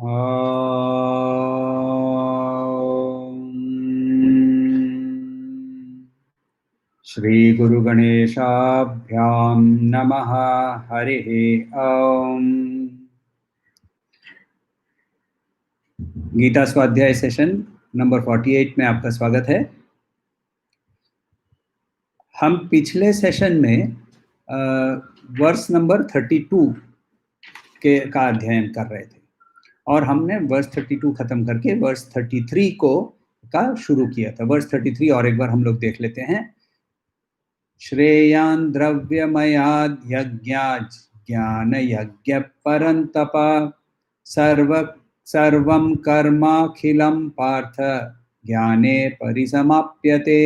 श्री गुरु गणेशाभ्यां नमः। हरिः ओम। गीता स्वाध्याय सेशन नंबर 48 में आपका स्वागत है। हम पिछले सेशन में वर्स नंबर 32 का अध्ययन कर रहे थे और हमने वर्स 32 खत्म करके वर्स 33 का शुरू किया था। वर्स 33 और एक बार हम लोग देख लेते हैं। श्रेयान् द्रव्यमयाद् यज्ञात् ज्ञान यज्ञ परन्तप सर्वं कर्माखिलं पार्थ ज्ञाने परिसमाप्यते।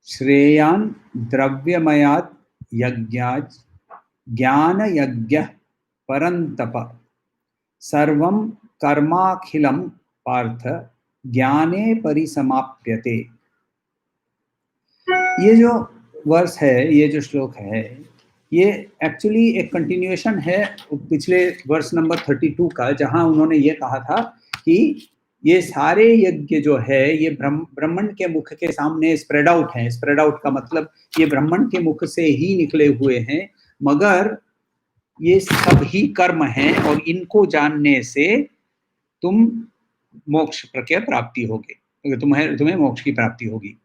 श्रेयान् द्रव्यमयाद् यज्ञात् ज्ञान यज्ञ परन्तप सर्वं कर्माखिलं पार्थ ज्ञाने परिसमाप्यते। ये जो वर्स है, ये जो श्लोक है, ये एक्चुअली एक कंटिन्यूएशन है पिछले वर्स नंबर 32 का, जहां उन्होंने ये कहा था कि ये सारे यज्ञ जो है ये ब्रह्मंड के मुख के सामने स्प्रेड आउट है। स्प्रेड आउट का मतलब ये ब्रह्मंड के मुख से ही निकले हुए हैं, मगर ये सब ही कर्म हैं और इनको जानने से तुम मोक्ष की प्राप्ति होगी, तुम्हें मोक्ष की प्राप्ति होगी।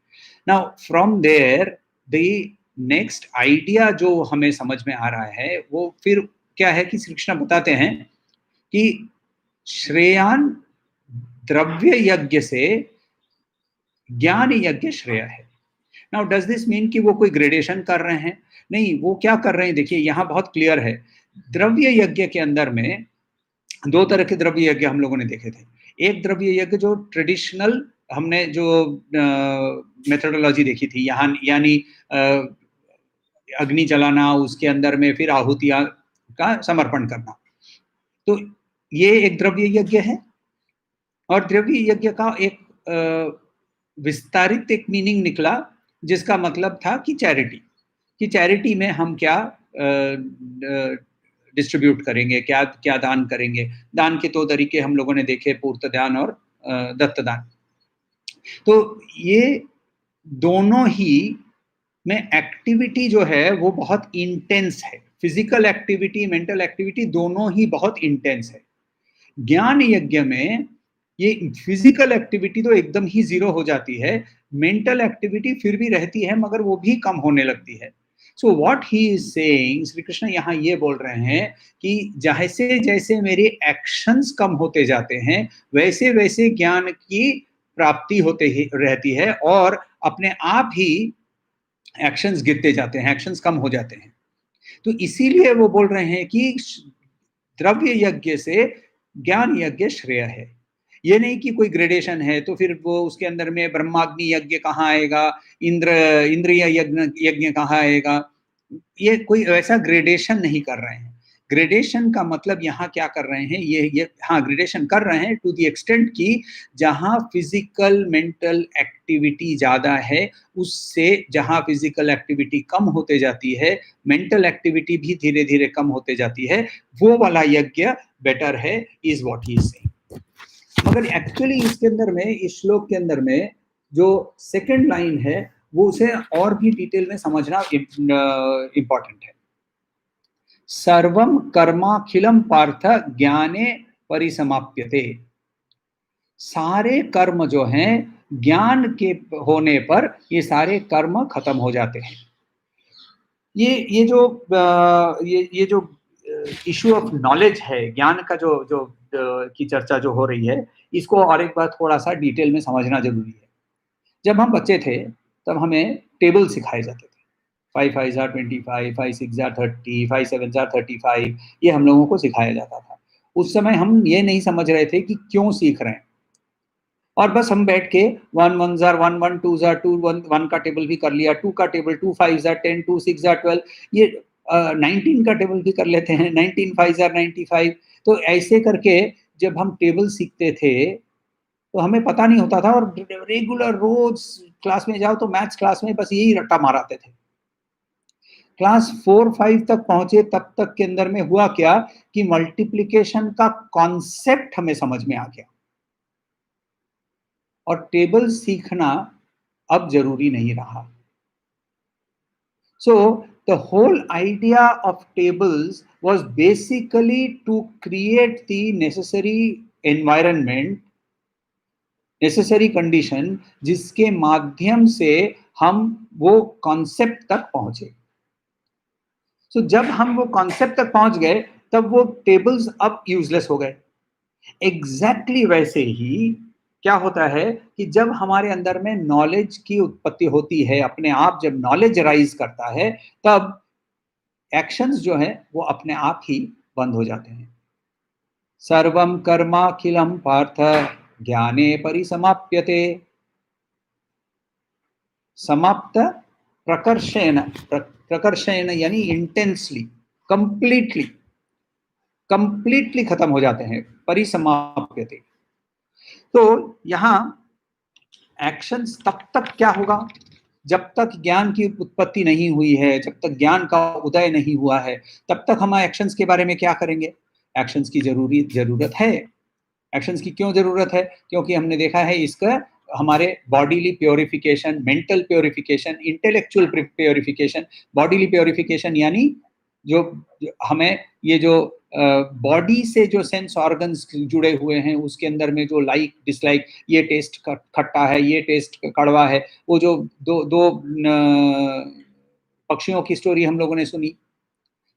Now from there the next idea जो हमें समझ में आ रहा है वो फिर क्या है कि श्री कृष्ण बताते हैं कि श्रेयान द्रव्य यज्ञ से ज्ञान यज्ञ श्रेय है। Now does this mean कि वो कोई ग्रेडेशन कर रहे हैं? नहीं, वो क्या कर रहे हैं देखिए, यहाँ बहुत क्लियर है। द्रव्य यज्ञ के अंदर में दो तरह के द्रव्य यज्ञ हम लोगों ने देखे थे। एक द्रव्य यज्ञ जो ट्रेडिशनल हमने जो मेथोडोलॉजी देखी थी, यहाँ यानी अग्नि जलाना, उसके अंदर में फिर आहुतियां का समर्पण करना, तो ये एक द्रव्य यज्ञ है। और द्रव्य यज्ञ का एक विस्तारित एक मीनिंग निकला, जिसका मतलब था कि चैरिटी में हम क्या डिस्ट्रीब्यूट करेंगे, क्या क्या दान करेंगे। दान के दो तरीके हम लोगों ने देखे, पूर्त दान और दत्त दान। तो ये दोनों ही में एक्टिविटी जो है वो बहुत इंटेंस है। फिजिकल एक्टिविटी, मेंटल एक्टिविटी दोनों ही बहुत इंटेंस है। ज्ञान यज्ञ में ये फिजिकल एक्टिविटी तो एकदम ही जीरो हो जाती है, मेंटल एक्टिविटी फिर भी रहती है मगर वो भी कम होने लगती है। So what he is saying, Shri Krishna यहाँ ये बोल रहे हैं कि जैसे जैसे मेरे एक्शंस कम होते जाते हैं वैसे वैसे ज्ञान की प्राप्ति होते ही रहती है और अपने आप ही एक्शंस गिरते जाते हैं, एक्शंस कम हो जाते हैं। तो इसीलिए वो बोल रहे हैं कि द्रव्य यज्ञ से ज्ञान यज्ञ श्रेय है। ये नहीं कि कोई ग्रेडेशन है तो फिर वो उसके अंदर में ब्रह्माग्नि यज्ञ कहाँ आएगा, इंद्रिय यज्ञ कहाँ आएगा। ये कोई वैसा ग्रेडेशन नहीं कर रहे हैं। ग्रेडेशन का मतलब यहाँ क्या कर रहे हैं, ये हाँ ग्रेडेशन कर रहे हैं टू द एक्सटेंट कि जहाँ फिजिकल मेंटल एक्टिविटी ज़्यादा है, उससे जहाँ फिजिकल एक्टिविटी कम होते जाती है, मेंटल एक्टिविटी भी धीरे धीरे कम होते जाती है, वो वाला यज्ञ बेटर है, is what he is saying. मगर एक्चुअली इसके अंदर में, इस श्लोक के अंदर में जो सेकंड लाइन है वो उसे और भी डिटेल में समझना इंपॉर्टेंट है। सर्वम कर्माखिलम पार्थ ज्ञाने परिसमाप्यते। सारे कर्म जो हैं ज्ञान के होने पर ये सारे कर्म खत्म हो जाते हैं। ये जो इशू ऑफ नॉलेज है, ज्ञान का जो की चर्चा जो हो रही है, इसको और एक बार थोड़ा सा डिटेल में समझना जरूरी है। जब हम बच्चे थे तब हमें टेबल सिखाए जाते थे। 5 5 25, 5 6 30, 5 7 35, ये हम लोगों को सिखाया जाता था। उस समय हम ये नहीं समझ रहे थे कि क्यों सीख रहे हैं, और बस हम बैठ के 1 1 जार 1 1 2 जार 2 1 का टेबल भी कर लिया, 2 का टेबल 2 5 जार 10, 2 6 जार 12, ये 19 का टेबल भी कर लेते हैं, 19 5 जार 95। तो ऐसे करके जब हम टेबल सीखते थे तो हमें पता नहीं होता था, और रेगुलर रोज क्लास में जाओ तो मैथ्स क्लास में बस यही रट्टा माराते थे। क्लास 4-5 तक पहुंचे तब तक के अंदर में हुआ क्या कि मल्टीप्लिकेशन का कॉन्सेप्ट हमें समझ में आ गया और टेबल सीखना अब जरूरी नहीं रहा। So the whole idea of tables was basically to create the necessary environment, necessary condition जिसके माध्यम से हम वो कॉन्सेप्ट तक पहुंचे। So जब हम वो कॉन्सेप्ट तक पहुंच गए तब वो टेबल्स अब यूजलेस हो गए। एग्जैक्टली वैसे ही क्या होता है कि जब हमारे अंदर में नॉलेज की उत्पत्ति होती है, अपने आप जब नॉलेज राइज करता है, तब एक्शंस जो है वो अपने आप ही बंद हो जाते हैं। सर्वं कर्माखिलं पार्थ ज्ञाने परिसमाप्यते। समाप्त प्रकर्षेण, प्रकर्षेण यानी इंटेंसली, कंप्लीटली, कंप्लीटली खत्म हो जाते हैं, परिसमाप्यते। तो यहाँ एक्शंस तब तक क्या होगा जब तक ज्ञान की उत्पत्ति नहीं हुई है, जब तक ज्ञान का उदय नहीं हुआ है, तब तक हम एक्शंस के बारे में क्या करेंगे? एक्शंस की जरूरत है। एक्शंस की क्यों जरूरत है? क्योंकि हमने देखा है इसका हमारे bodily purification, mental purification, intellectual purification. Bodily purification यानी जो हमें ये जो बॉडी से जो सेंस ऑर्गन्स जुड़े हुए हैं उसके अंदर में जो लाइक डिसलाइक, ये टेस्ट खट्टा है, ये टेस्ट कड़वा है, वो जो दो दो पक्षियों की स्टोरी हम लोगों ने सुनी।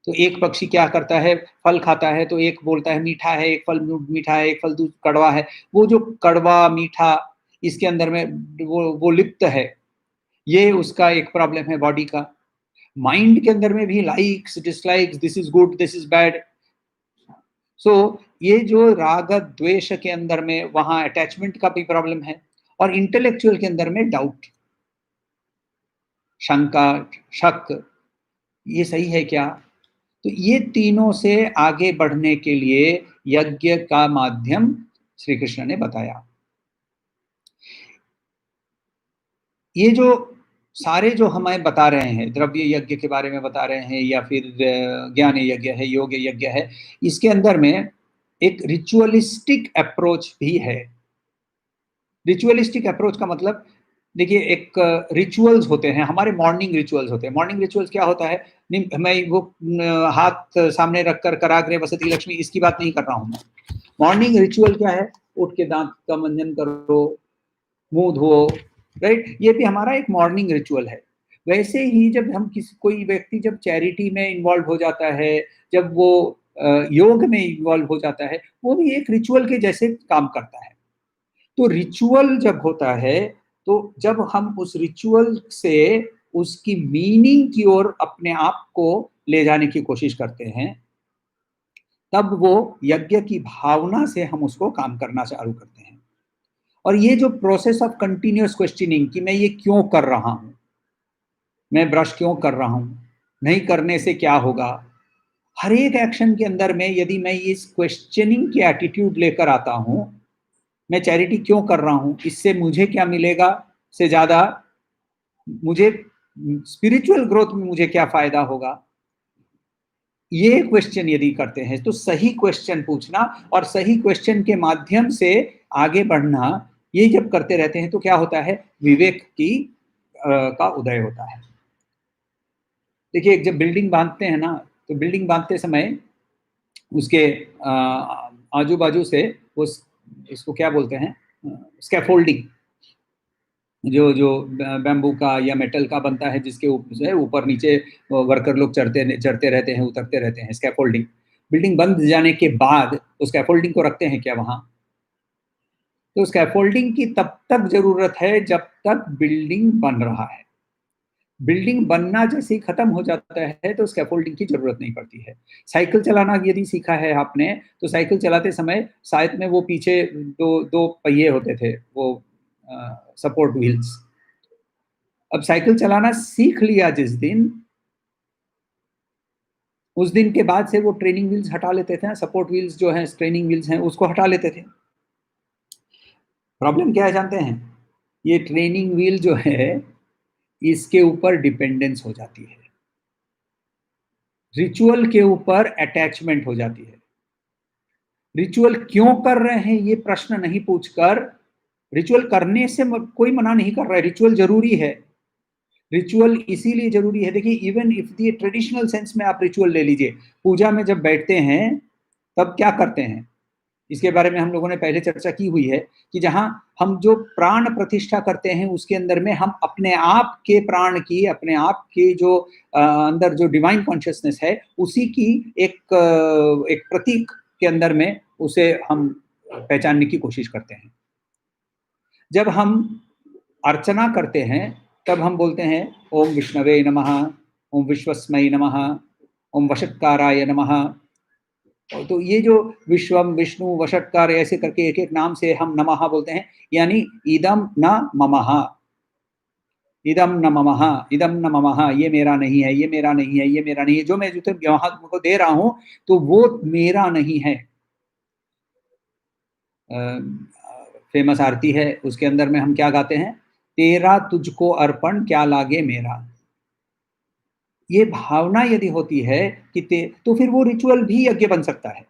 तो एक पक्षी क्या करता है, फल खाता है, तो एक बोलता है मीठा है, एक फल मीठा है, एक फल कड़वा है। वो जो कड़वा मीठा इसके अंदर में वो लिप्त है, ये उसका एक प्रॉब्लम है बॉडी का। माइंड के अंदर में भी likes dislikes, this is good, this is bad. So ये जो राग द्वेष के अंदर में वहां अटैचमेंट का भी प्रॉब्लम है, और इंटेलेक्चुअल के अंदर में डाउट, शंका, शक, ये सही है क्या? तो ये तीनों से आगे बढ़ने के लिए यज्ञ का माध्यम श्री कृष्ण ने बताया। ये जो सारे जो हमें बता रहे हैं, द्रव्य यज्ञ के बारे में बता रहे हैं या फिर ज्ञान यज्ञ है, योग यज्ञ है, इसके अंदर में एक रिचुअलिस्टिक अप्रोच भी है। रिचुअलिस्टिक अप्रोच का मतलब देखिए, एक रिचुअल्स होते हैं, हमारे मॉर्निंग रिचुअल्स होते हैं। मॉर्निंग रिचुअल्स क्या होता है? मैं वो हाथ सामने रखकर कराग्रे वसती लक्ष्मी, इसकी बात नहीं कर रहा हूं मैं। मॉर्निंग रिचुअल क्या है? उठ के दांत का मंजन करो, मुंह धो, राइट? ये भी हमारा एक मॉर्निंग रिचुअल है। वैसे ही जब हम कोई व्यक्ति जब चैरिटी में इन्वॉल्व हो जाता है, जब वो योग में इन्वॉल्व हो जाता है, वो भी एक रिचुअल के जैसे काम करता है। तो रिचुअल जब होता है, तो जब हम उस रिचुअल से उसकी मीनिंग की ओर अपने आप को ले जाने की कोशिश करते हैं, तब वो यज्ञ की भावना से हम उसको काम करना चालू करते हैं। और ये जो प्रोसेस ऑफ कंटिन्यूअस क्वेश्चनिंग कि मैं ये क्यों कर रहा हूं, मैं ब्रश क्यों कर रहा हूं, नहीं करने से क्या होगा, हर एक एक्शन के अंदर में यदि मैं इस क्वेश्चनिंग की एटीट्यूड लेकर आता हूं, मैं चैरिटी क्यों कर रहा हूं, इससे मुझे क्या मिलेगा, से ज्यादा मुझे स्पिरिचुअल ग्रोथ में मुझे क्या फायदा होगा, ये क्वेश्चन यदि करते हैं, तो सही क्वेश्चन पूछना और सही क्वेश्चन के माध्यम से आगे बढ़ना, ये जब करते रहते हैं तो क्या होता है? विवेक की का उदय होता है। देखिए, जब बिल्डिंग बांधते हैं ना, तो बिल्डिंग बांधते समय उसके आजू बाजू से उस इसको क्या बोलते हैं, स्कैफोल्डिंग, जो जो बैम्बू का या मेटल का बनता है, जिसके ऊपर नीचे वर्कर लोग चढ़ते रहते हैं, उतरते रहते हैं, स्कैफोल्डिंग। बिल्डिंग बंद जाने के बाद उस स्कैफोल्डिंग को रखते हैं क्या वहां? तो स्कैफोल्डिंग की तब तक जरूरत है जब तक बिल्डिंग बन रहा है। बिल्डिंग बनना जैसे ही खत्म हो जाता है तो स्कैफोल्डिंग की जरूरत नहीं पड़ती है। साइकिल चलाना यदि सीखा है आपने, तो साइकिल चलाते समय साइड में वो पीछे दो दो पहिए होते थे, वो सपोर्ट व्हील्स। अब साइकिल चलाना सीख लिया जिस दिन, उस दिन के बाद से वो ट्रेनिंग व्हील्स हटा लेते थे ना, सपोर्ट व्हील्स जो हैं, ट्रेनिंग व्हील्स हैं, उसको हटा लेते थे। प्रॉब्लम क्या है जानते हैं? ये ट्रेनिंग व्हील जो है, इसके ऊपर डिपेंडेंस हो जाती है। रिचुअल के ऊपर अटैचमेंट हो जाती है। रिचुअल क्यों कर रहे हैं ये प्रश्न नहीं पूछकर, रिचुअल करने से कोई मना नहीं कर रहा है, रिचुअल जरूरी है। रिचुअल इसीलिए जरूरी है, देखिए even if the traditional sense में आप रिचुअल ले लीजिए, पूजा में जब बैठते हैं तब क्या करते हैं, इसके बारे में हम लोगों ने पहले चर्चा की हुई है कि जहां हम जो प्राण प्रतिष्ठा करते हैं उसके अंदर में हम अपने आप के प्राण की, अपने आप के जो अंदर जो डिवाइन कॉन्शियसनेस है उसी की एक प्रतीक के अंदर में उसे हम पहचानने की कोशिश करते हैं। जब हम अर्चना करते हैं तब हम बोलते हैं ओम विष्णवे नमः, ओम विश्वस्मय नमः, ओम वषट्काराय नमः। तो ये जो विश्वम, विष्णु, वषट्कार ऐसे करके एक एक नाम से हम नमः बोलते हैं, यानी इदम न ममः, इदम न ममः, इदम न ममः, ये मेरा नहीं है, ये मेरा नहीं है, ये मेरा नहीं है, जो मैं जो यहाँ तुमको दे रहा हूँ तो वो मेरा नहीं है। फेमस आरती है, उसके अंदर में हम क्या गाते हैं, तेरा तुझको अर्पण क्या लागे मेरा। ये भावना यदि होती है कि तो फिर वो रिचुअल भी यज्ञ बन सकता है।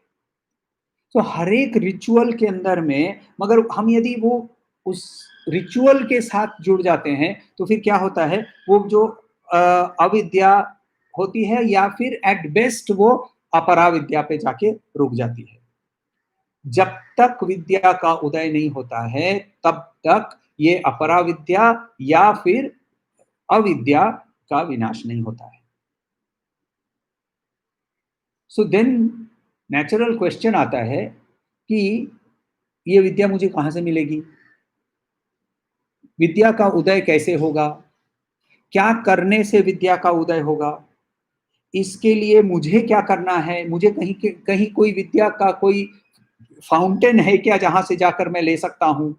तो हर एक रिचुअल के अंदर में, मगर हम यदि वो उस रिचुअल के साथ जुड़ जाते हैं तो फिर क्या होता है, वो जो अविद्या होती है या फिर एट बेस्ट वो अपराविद्या पे जाके रुक जाती है। जब तक विद्या का उदय नहीं होता है तब तक ये अपराविद्या या फिर अविद्या का विनाश नहीं होता है। सो देन नेचुरल क्वेश्चन आता है कि ये विद्या मुझे कहाँ से मिलेगी, विद्या का उदय कैसे होगा, क्या करने से विद्या का उदय होगा, इसके लिए मुझे क्या करना है, मुझे कहीं कोई विद्या का कोई फाउंटेन है क्या जहां से जाकर मैं ले सकता हूं,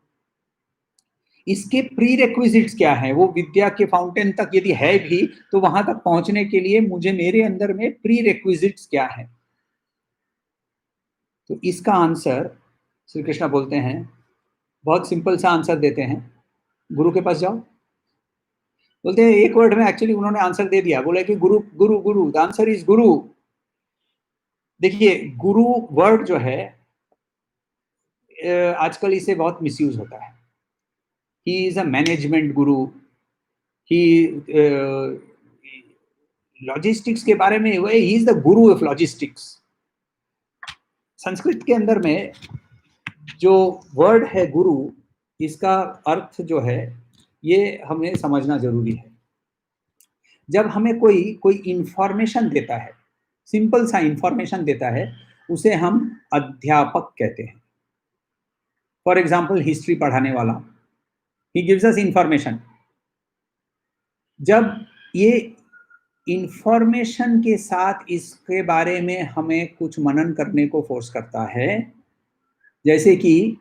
इसके प्री रिक्विजिट्स क्या है, वो विद्या के फाउंटेन तक यदि है भी तो वहां तक पहुंचने के लिए मुझे मेरे अंदर में प्री रिक्विजिट्स क्या है। तो इसका आंसर श्री कृष्ण बोलते हैं, बहुत सिंपल सा आंसर देते हैं, गुरु के पास जाओ। बोलते हैं एक वर्ड में एक्चुअली उन्होंने आंसर दे दिया, बोला कि गुरु गुरु गुरु, द आंसर इज गुरु। देखिए गुरु वर्ड जो है आजकल इसे बहुत मिसयूज होता है। He is a management Guru, he logistics के बारे में, he is the Guru of logistics. Sanskrit के अंदर में जो वर्ड है गुरु, इसका अर्थ जो है ये हमें समझना जरूरी है। जब हमें कोई कोई इंफॉर्मेशन देता है, सिंपल सा इंफॉर्मेशन देता है, उसे हम अध्यापक कहते हैं। फॉर एग्जाम्पल हिस्ट्री पढ़ाने वाला, ही गिव्स अस इंफॉर्मेशन। जब ये इंफॉर्मेशन के साथ इसके बारे में हमें कुछ मनन करने को फोर्स करता है, जैसे कि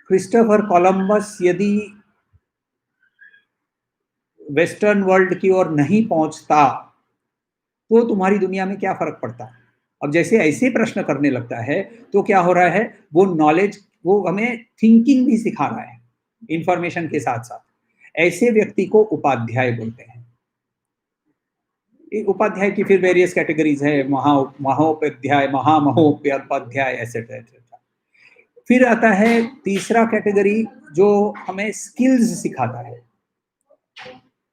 क्रिस्टोफर कोलंबस यदि वेस्टर्न वर्ल्ड की ओर नहीं पहुंचता तो तुम्हारी दुनिया में क्या फर्क पड़ता। अब जैसे ऐसे प्रश्न करने लगता है तो क्या हो रहा है, वो नॉलेज, वो हमें थिंकिंग भी सिखा रहा है इंफॉर्मेशन के साथ साथ। ऐसे व्यक्ति को उपाध्याय बोलते हैं। उपाध्याय की फिर वेरियस कैटेगरीज है, महोपाध्याय, महामहोपाध्याय, एसेट्रा एसेट्रा। फिर आता है तीसरा कैटेगरी जो हमें स्किल्स सिखाता है।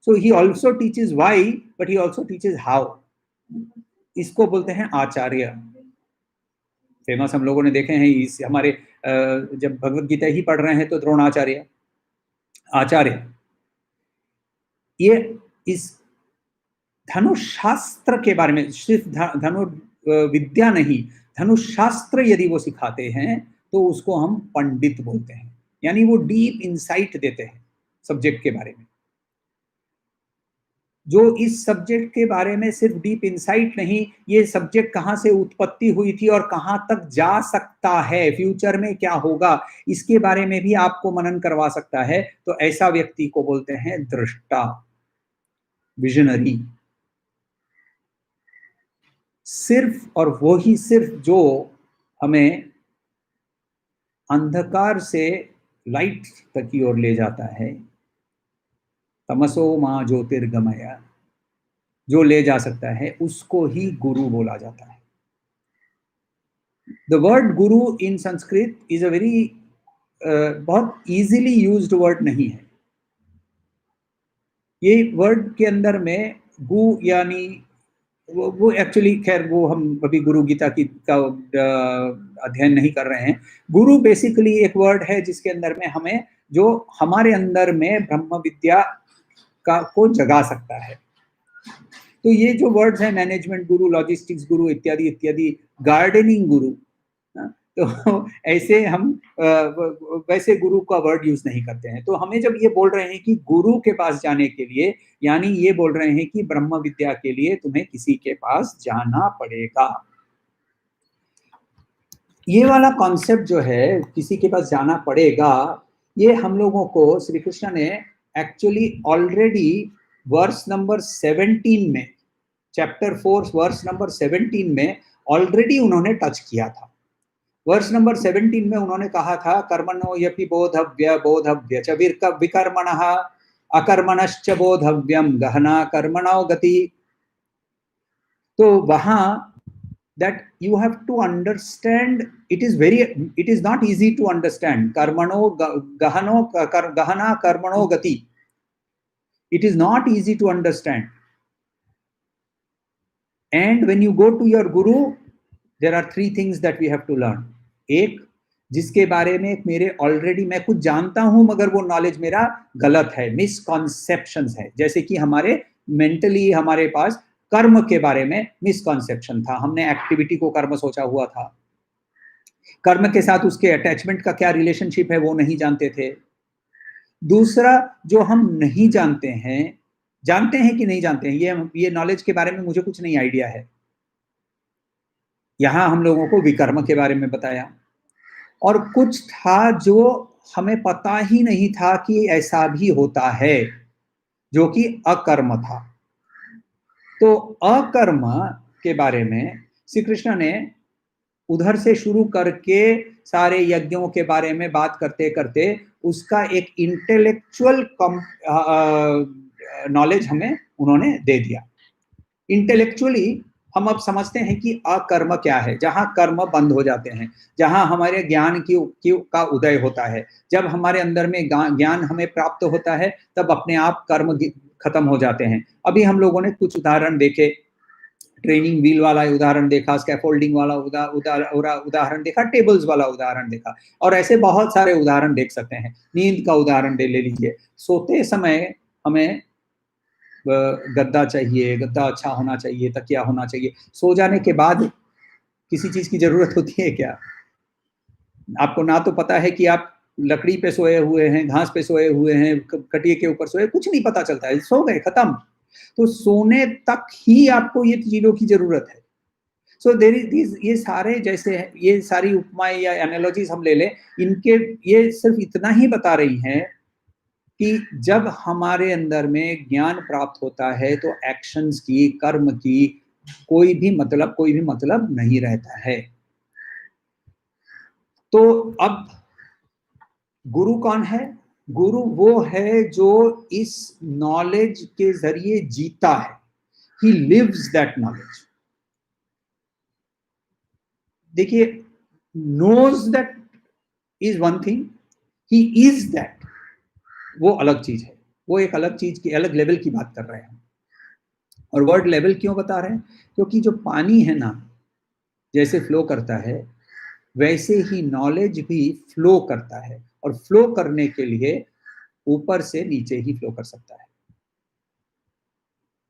So he also teaches why but he also teaches how. इसको बोलते हैं आचार्य। फेमस हम लोगों ने देखे हैं इस हमारे जब भगवत गीता ही पढ़ रहे हैं तो द्रोणाचार्य, आचार्य। ये इस धनुष शास्त्र के बारे में, सिर्फ धनु विद्या नहीं, धनुष शास्त्र यदि वो सिखाते हैं तो उसको हम पंडित बोलते हैं, यानी वो डीप इंसाइट देते हैं सब्जेक्ट के बारे में। जो इस सब्जेक्ट के बारे में सिर्फ डीप इंसाइट नहीं, ये सब्जेक्ट कहाँ से उत्पत्ति हुई थी और कहाँ तक जा सकता है, फ्यूचर में क्या होगा, इसके बारे में भी आपको मनन करवा सकता है, तो ऐसा व्यक्ति को बोलते हैं दृष्टा, विजनरी। सिर्फ और वो ही सिर्फ जो हमें अंधकार से लाइट तक की ओर ले जाता है, तमसो मां ज्योतिर्गमय, जो ले जा सकता है, उसको ही गुरु बोला जाता है। The word Guru in Sanskrit is a very बहुत इजीली यूज्ड वर्ड नहीं है। ये वर्ड के अंदर में गु यानी वो एक्चुअली खैर वो हम अभी गुरु गीता की का अध्ययन नहीं कर रहे हैं। गुरु बेसिकली एक वर्ड है जिसके अंदर में हमें जो हमारे अंदर में ब्रह्म विद्या का को जगा सकता है। तो ये जो वर्ड्स हैं मैनेजमेंट गुरु, लॉजिस्टिक्स गुरु इत्यादि इत्यादि, गार्डनिंग गुरु, तो ऐसे हम वैसे गुरु का वर्ड यूज नहीं करते हैं। तो हमें जब ये बोल रहे हैं कि गुरु के पास जाने के लिए, यानी ये बोल रहे हैं कि ब्रह्म विद्या के लिए तुम्हें किसी के पास जाना पड़ेगा। ये वाला कॉन्सेप्ट जो है किसी के पास जाना पड़ेगा, ये हम लोगों को श्री कृष्ण ने एक्चुअली ऑलरेडी वर्स नंबर 17 में, चैप्टर 4 वर्स नंबर 17 में ऑलरेडी उन्होंने टच किया था। वर्ष नंबर 17 में उन्होंने कहा था कर्मणो यपि बोधव्य च विकर्मणः अकर्मणश्च बोधव्यम गहना कर्मणो गति। तो वहां that you have to understand, it is not easy to understand कर्मणो गहना कर्मणो गति, it is not easy to understand. And when you go to your guru, there are 3 things that we have to learn. एक, जिसके बारे में मेरे already मैं कुछ जानता हूं मगर वो नॉलेज मेरा गलत है, मिसकॉन्सेप्शंस है। जैसे कि हमारे मेंटली हमारे पास कर्म के बारे में मिसकॉन्सेप्शन था, हमने एक्टिविटी को कर्म सोचा हुआ था, कर्म के साथ उसके अटैचमेंट का क्या रिलेशनशिप है वो नहीं जानते थे। दूसरा, जो हम नहीं जानते हैं कि नहीं जानते हैं, ये नॉलेज के बारे में मुझे कुछ नहीं आइडिया है। यहां हम लोगों को विकर्म के बारे में बताया, और कुछ था जो हमें पता ही नहीं था कि ऐसा भी होता है, जो कि अकर्म था। तो अकर्म के बारे में श्री कृष्ण ने उधर से शुरू करके सारे यज्ञों के बारे में बात करते करते उसका एक इंटेलेक्चुअल नॉलेज हमें उन्होंने दे दिया। इंटेलेक्चुअली हम अब समझते हैं कि अकर्म क्या है, जहां कर्म बंद हो जाते हैं, जहां हमारे ज्ञान का उदय होता है। जब हमारे अंदर में ज्ञान हमें प्राप्त होता है तब अपने आप कर्म खत्म हो जाते हैं। अभी हम लोगों ने कुछ उदाहरण देखे, ट्रेनिंग व्हील वाला उदाहरण देखा, स्कैफोल्डिंग वाला उदाहरण देखा, टेबल्स वाला उदाहरण देखा, और ऐसे बहुत सारे उदाहरण देख सकते हैं। नींद का उदाहरण ले लीजिए, सोते समय हमें गद्दा चाहिए, गद्दा अच्छा होना चाहिए, तकिया होना चाहिए। सो जाने के बाद किसी चीज की जरूरत होती है क्या? आपको ना तो पता है कि आप लकड़ी पे सोए हुए हैं, घास पे सोए हुए हैं, कटिए के ऊपर सोए, कुछ नहीं पता चलता है, सो गए, खत्म। तो सोने तक ही आपको ये चीजों की जरूरत है। सो देयर इज ये सारे जैसे ये सारी उपमाएं या एनालॉजीज हम ले लें, इनके ये सिर्फ इतना ही बता रही हैं कि जब हमारे अंदर में ज्ञान प्राप्त होता है तो एक्शंस की, कर्म की कोई भी मतलब नहीं रहता है। तो अब गुरु कौन है? गुरु वो है जो इस नॉलेज के जरिए जीता है। He lives that knowledge. देखिए, knows that is one thing, he is that वो अलग चीज है। वो एक अलग चीज की, अलग लेवल की बात कर रहे हैं। और वर्ड लेवल क्यों बता रहे हैं? क्योंकि जो पानी है ना, जैसे फ्लो करता है वैसे ही नॉलेज भी फ्लो करता है, और फ्लो करने के लिए ऊपर से नीचे ही फ्लो कर सकता है।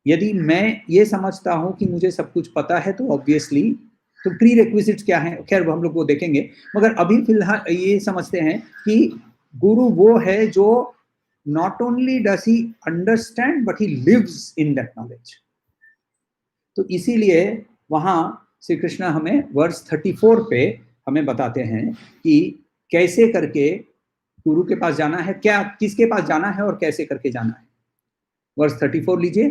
यदि मैं ये समझता हूं कि मुझे सब कुछ पता है तो ऑब्वियसली, तो प्री रिक्विजिट्स क्या है, खैर हम लोग वो देखेंगे, मगर अभी फिलहाल ये समझते हैं कि गुरु वो है जो not only does he understand but he lives in that knowledge. तो इसीलिए वहां श्री कृष्ण हमें वर्स 34 पे हमें बताते हैं कि कैसे करके गुरु के पास जाना है, क्या किसके पास जाना है और कैसे करके जाना है। वर्स 34 लीजिए।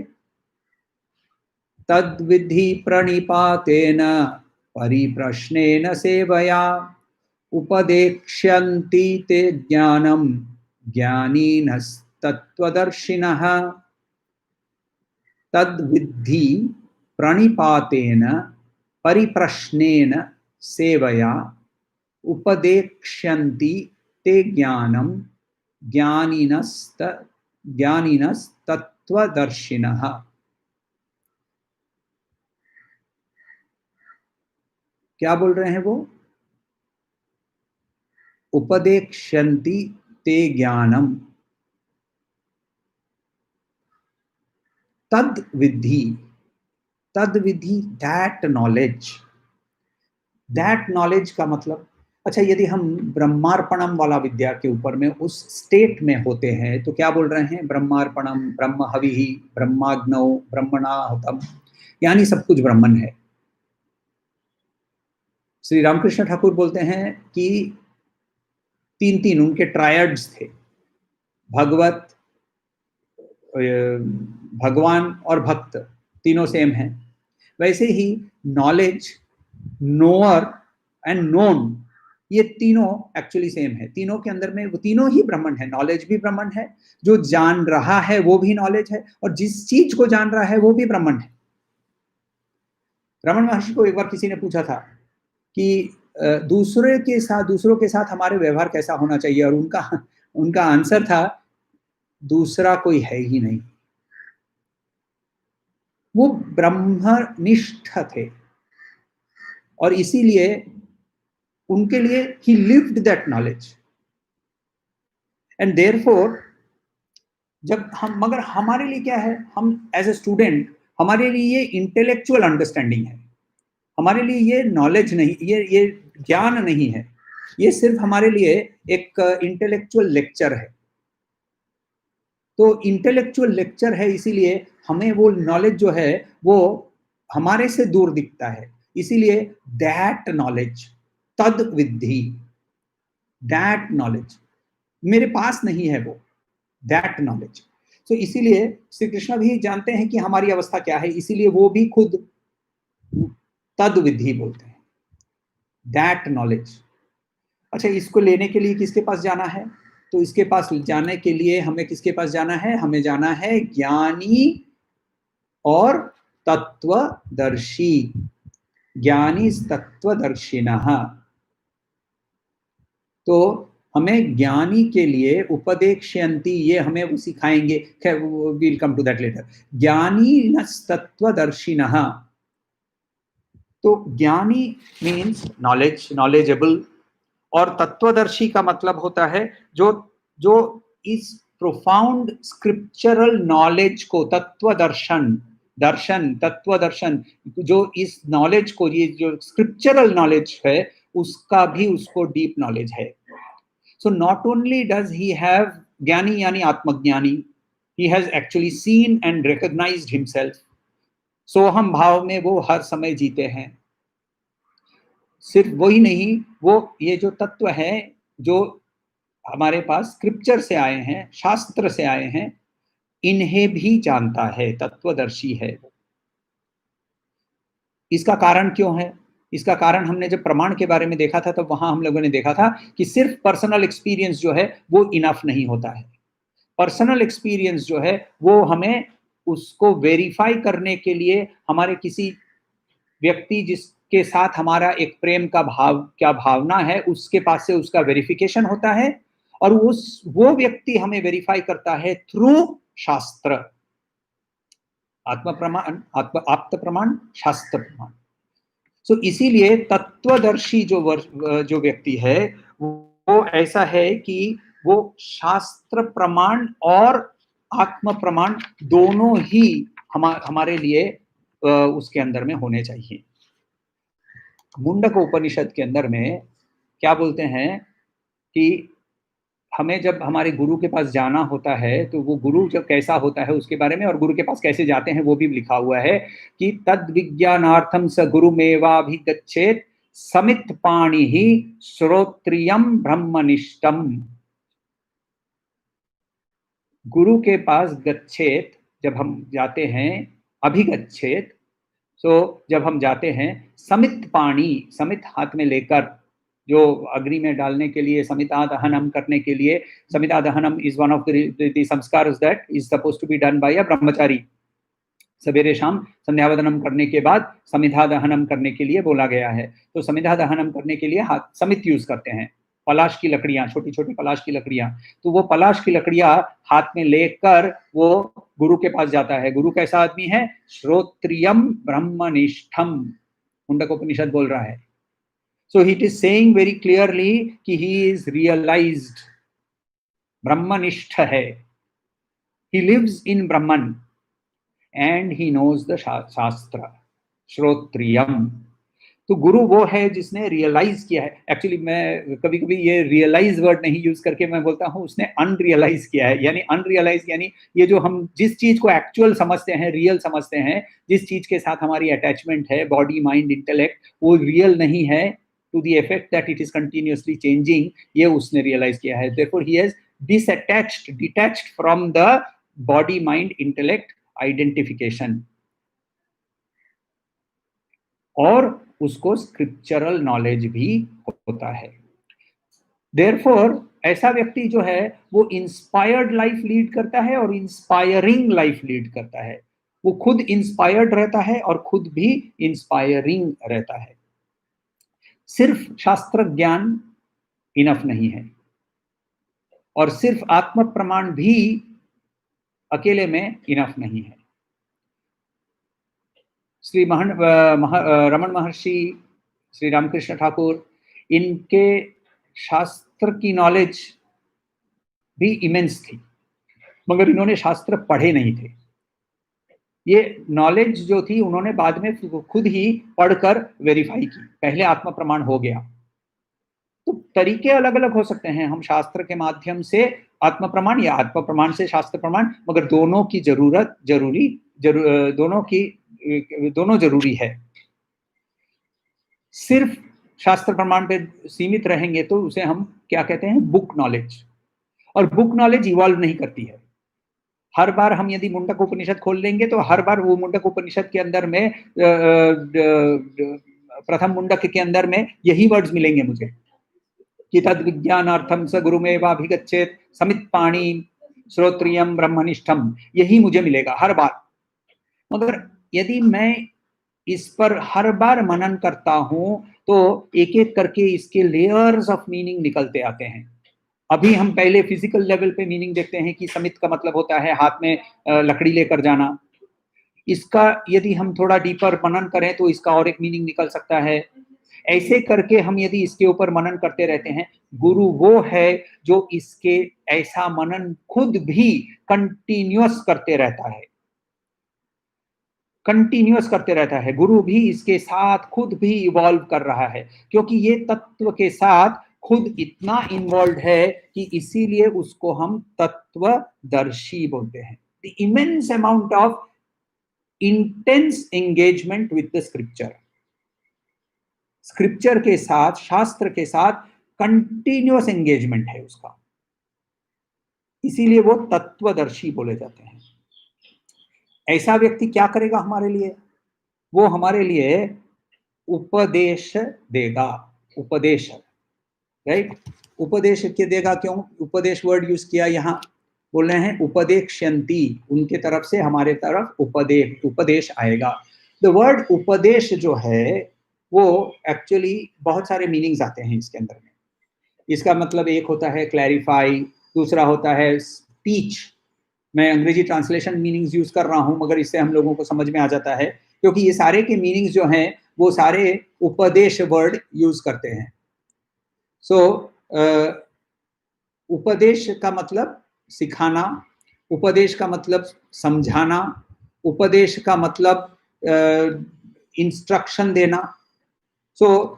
तद्विधि प्रणिपातेन परिप्रश्नेन सेवया उपदेक्ष्यन्ति ते ज्ञानम ज्ञानीनस्तत्त्वदर्शिनः। तद विद्धि प्रणिपातेन परिप्रश्नेन सेवया उपदेक्ष्यन्ति ते ज्ञानं ज्ञानिनस्तत्त्वदर्शिनः। क्या बोल रहे हैं वो? उपदेक्ष्यन्ति ते ज्ञानम तद विधि, दैट नॉलेज का मतलब, अच्छा यदि हम ब्रह्मार्पणम वाला विद्या के ऊपर में उस स्टेट में होते हैं तो क्या बोल रहे हैं? ब्रह्मार्पणम, ब्रह्म हविहि, ब्रह्माग्नौ, ब्रह्मणाहुतम, यानी सब कुछ ब्रह्मन है। श्री रामकृष्ण ठाकुर बोलते हैं कि तीन उनके ट्रायड्स थे, भगवत, भगवान और भक्त, तीनों सेम हैं। वैसे ही नॉलेज, नोअर एंड नोन, ये तीनों एक्चुअली सेम है। तीनों के अंदर में वो तीनों ही ब्रह्मन है। नॉलेज भी ब्रह्मन है, जो जान रहा है वो भी नॉलेज है, और जिस चीज को जान रहा है वो भी ब्रह्मन है। रमन महर्षि को एक बार किसी ने पूछा था कि दूसरों के साथ हमारे व्यवहार कैसा होना चाहिए, और उनका आंसर था, दूसरा कोई है ही नहीं। वो ब्रह्मनिष्ठ थे, और इसीलिए उनके लिए ही lived that knowledge. And therefore जब हम, मगर हमारे लिए क्या है, हम एज ए स्टूडेंट, हमारे लिए ये इंटेलेक्चुअल अंडरस्टैंडिंग है, हमारे लिए ये नॉलेज नहीं, ये ज्ञान नहीं है, ये सिर्फ हमारे लिए एक इंटेलेक्चुअल लेक्चर है। तो इंटेलेक्चुअल लेक्चर है, इसीलिए हमें वो नॉलेज जो है वो हमारे से दूर दिखता है। इसीलिए दैट नॉलेज, तद विद्धि, दैट नॉलेज मेरे पास नहीं है, वो दैट नॉलेज। तो इसीलिए श्री कृष्ण भी जानते हैं कि हमारी अवस्था क्या है, इसीलिए वो भी खुद तद विद्धि बोलते हैं, दैट नॉलेज। अच्छा, इसको लेने के लिए किसके पास जाना है? तो इसके पास जाने के लिए हमें किसके पास जाना है? हमें जाना है ज्ञानी और तत्वदर्शी, ज्ञानी तत्वदर्शिनः। तो हमें ज्ञानी के लिए उपदेक्ष्यन्ति, ये हमें वो सिखाएंगे, will come to that later. ज्ञानी तत्वदर्शिनः, तो ज्ञानी मीन्स नॉलेज, नॉलेजेबल, और तत्वदर्शी का मतलब होता है जो जो इस प्रोफाउंड स्क्रिप्चरल नॉलेज को, तत्वदर्शन, जो इस नॉलेज को, ये जो स्क्रिप्चरल नॉलेज है उसका भी उसको डीप नॉलेज है। So not only does he have, ज्ञानी यानी आत्मज्ञानी, he has actually seen and recognized himself, सोहम भाव में वो हर समय जीते हैं। सिर्फ वही नहीं, वो ये जो तत्व है जो हमारे पास स्क्रिप्चर से आए हैं, शास्त्र से आए हैं, इन्हें भी जानता है, तत्वदर्शी है। इसका कारण क्यों है? इसका कारण हमने जब प्रमाण के बारे में देखा था तो वहां हम लोगों ने देखा था कि सिर्फ पर्सनल एक्सपीरियंस जो है वो इनफ नहीं होता है। पर्सनल एक्सपीरियंस जो है वो हमें उसको वेरीफाई करने के लिए हमारे किसी व्यक्ति जिसके साथ हमारा एक प्रेम का भाव, क्या भावना है, उसके पास से उसका वेरिफिकेशन होता है, और वो व्यक्ति हमें वेरीफाई करता है थ्रू शास्त्र, आत्म प्रमाण, आप्त प्रमाण, शास्त्र प्रमाण। सो इसीलिए तत्वदर्शी जो व्यक्ति है वो ऐसा है कि वो शास्त्र प्रमाण और आत्म प्रमाण दोनों ही हमारे लिए उसके अंदर में होने चाहिए। मुंडक उपनिषद के अंदर में क्या बोलते हैं कि हमें जब हमारे गुरु के पास जाना होता है तो वो गुरु जब कैसा होता है उसके बारे में, और गुरु के पास कैसे जाते हैं वो भी लिखा हुआ है कि तद विज्ञानार्थम स गुरुमेवाभिगच्छेत् समित पाणि ही श्रोत्रियम ब्रह्मनिष्ठम। गुरु के पास गच्छेत, जब हम जाते हैं, अभिगच्छेत, तो जब हम जाते हैं, समित पाणी, समित हाथ में लेकर, जो अग्नि में डालने के लिए, समिता दहनम करने के लिए, समिता दहनम इज वन ऑफ द संस्कार that is suppose to be done by a ब्रह्मचारी। सवेरे शाम संध्यावदनम करने के बाद समिधा दहनम करने के लिए बोला गया है। तो समिधा दहनम करने के लिए हाथ समित यूज करते हैं, पलाश की लकड़ियां, छोटी छोटी पलाश की लकड़ियां। तो वो पलाश की लकड़ियां हाथ में लेकर वो गुरु के पास जाता है। गुरु कैसा आदमी है? श्रोत्रियम ब्रह्मनिष्ठम, मुंडकोपनिषद बोल रहा है। So it is saying very clearly कि ही इज रियलाइज्ड, ब्रह्मनिष्ठ है, he lives in Brahman and he knows the shastra, श्रोत्रियम। तो गुरु वो है जिसने रियलाइज किया है। एक्चुअली मैं कभी कभी ये रियलाइज वर्ड नहीं यूज करके मैं बोलता हूँ उसने अनरियलाइज किया है। यानी अनरियलाइज यानी ये जो हम जिस चीज को एक्चुअल समझते हैं, रियल समझते हैं, जिस चीज के साथ हमारी अटैचमेंट है, बॉडी माइंड इंटेलेक्ट, वो रियल नहीं है to the effect that it is continuously changing, ये उसने रियलाइज किया है। Therefore he has disattached, detached from the body mind intellect identification, और उसको स्क्रिप्चरल नॉलेज भी होता है। देयरफॉर ऐसा व्यक्ति जो है वो इंस्पायर्ड लाइफ लीड करता है और इंस्पायरिंग लाइफ लीड करता है। वो खुद इंस्पायर्ड रहता है और खुद भी इंस्पायरिंग रहता है। सिर्फ शास्त्र ज्ञान इनफ नहीं है, और सिर्फ आत्म प्रमाण भी अकेले में इनफ नहीं है। श्री रमन महर्षि, श्री रामकृष्ण ठाकुर, इनके शास्त्र की नॉलेज भी इमेंस थी, मगर इन्होंने शास्त्र पढ़े नहीं थे। ये नॉलेज जो थी उन्होंने बाद में खुद ही पढ़कर वेरीफाई की, पहले आत्म प्रमाण हो गया। तो तरीके अलग अलग हो सकते हैं, हम शास्त्र के माध्यम से आत्म प्रमाण या आत्म प्रमाण से शास्त्र प्रमाण, मगर दोनों की जरूरत दोनों जरूरी है। सिर्फ शास्त्र प्रमाण पे सीमित रहेंगे तो उसे हम क्या कहते हैं? Book knowledge. और बुक नॉलेज इवॉल्व नहीं करती है। हर बार हम यदि मुंडक उपनिषद खोल लेंगे तो हर बार वो मुंडक उपनिषद के अंदर में प्रथम मुंडक के अंदर में यही वर्ड्स मिलेंगे मुझे कि तद विज्ञानार्थम स गुरुमेवाभिगच्छेत् समित पाणी श्रोत्रियम ब्रह्मनिष्ठम, यही मुझे मिलेगा हर बार। मगर यदि मैं इस पर हर बार मनन करता हूं तो एक एक करके इसके लेयर्स ऑफ मीनिंग निकलते आते हैं। अभी हम पहले फिजिकल लेवल पे मीनिंग देखते हैं कि समित का मतलब होता है हाथ में लकड़ी लेकर जाना। इसका यदि हम थोड़ा डीपर मनन करें तो इसका और एक मीनिंग निकल सकता है। ऐसे करके हम यदि इसके ऊपर मनन करते रहते हैं, गुरु वो है जो इसके ऐसा मनन खुद भी कंटिन्यूअस करते रहता है, कंटिन्यूअस करते रहता है। गुरु भी इसके साथ खुद भी इवॉल्व कर रहा है, क्योंकि ये तत्व के साथ खुद इतना इन्वॉल्व है कि इसीलिए उसको हम तत्वदर्शी बोलते हैं। The immense amount of intense engagement with the scripture, scripture के साथ, शास्त्र के साथ कंटिन्यूअस एंगेजमेंट है उसका, इसीलिए वो तत्वदर्शी बोले जाते हैं। ऐसा व्यक्ति क्या करेगा हमारे लिए? वो हमारे लिए उपदेश देगा। उपदेश, राइट? उपदेश के देगा, क्यों उपदेश वर्ड यूज किया? यहाँ बोल रहे हैं उपदेक्षयन्ति, उनके तरफ से हमारे तरफ उपदेश आएगा। द वर्ड उपदेश जो है वो एक्चुअली बहुत सारे मीनिंग्स आते हैं इसके अंदर में। इसका मतलब एक होता है क्लैरिफाई, दूसरा होता है टीच। मैं अंग्रेजी ट्रांसलेशन मीनिंग्स यूज कर रहा हूं, मगर इससे हम लोगों को समझ में आ जाता है, क्योंकि ये सारे के मीनिंग्स जो हैं वो सारे उपदेश वर्ड यूज करते हैं। सो उपदेश का मतलब सिखाना, उपदेश का मतलब समझाना, उपदेश का मतलब इंस्ट्रक्शन देना। सो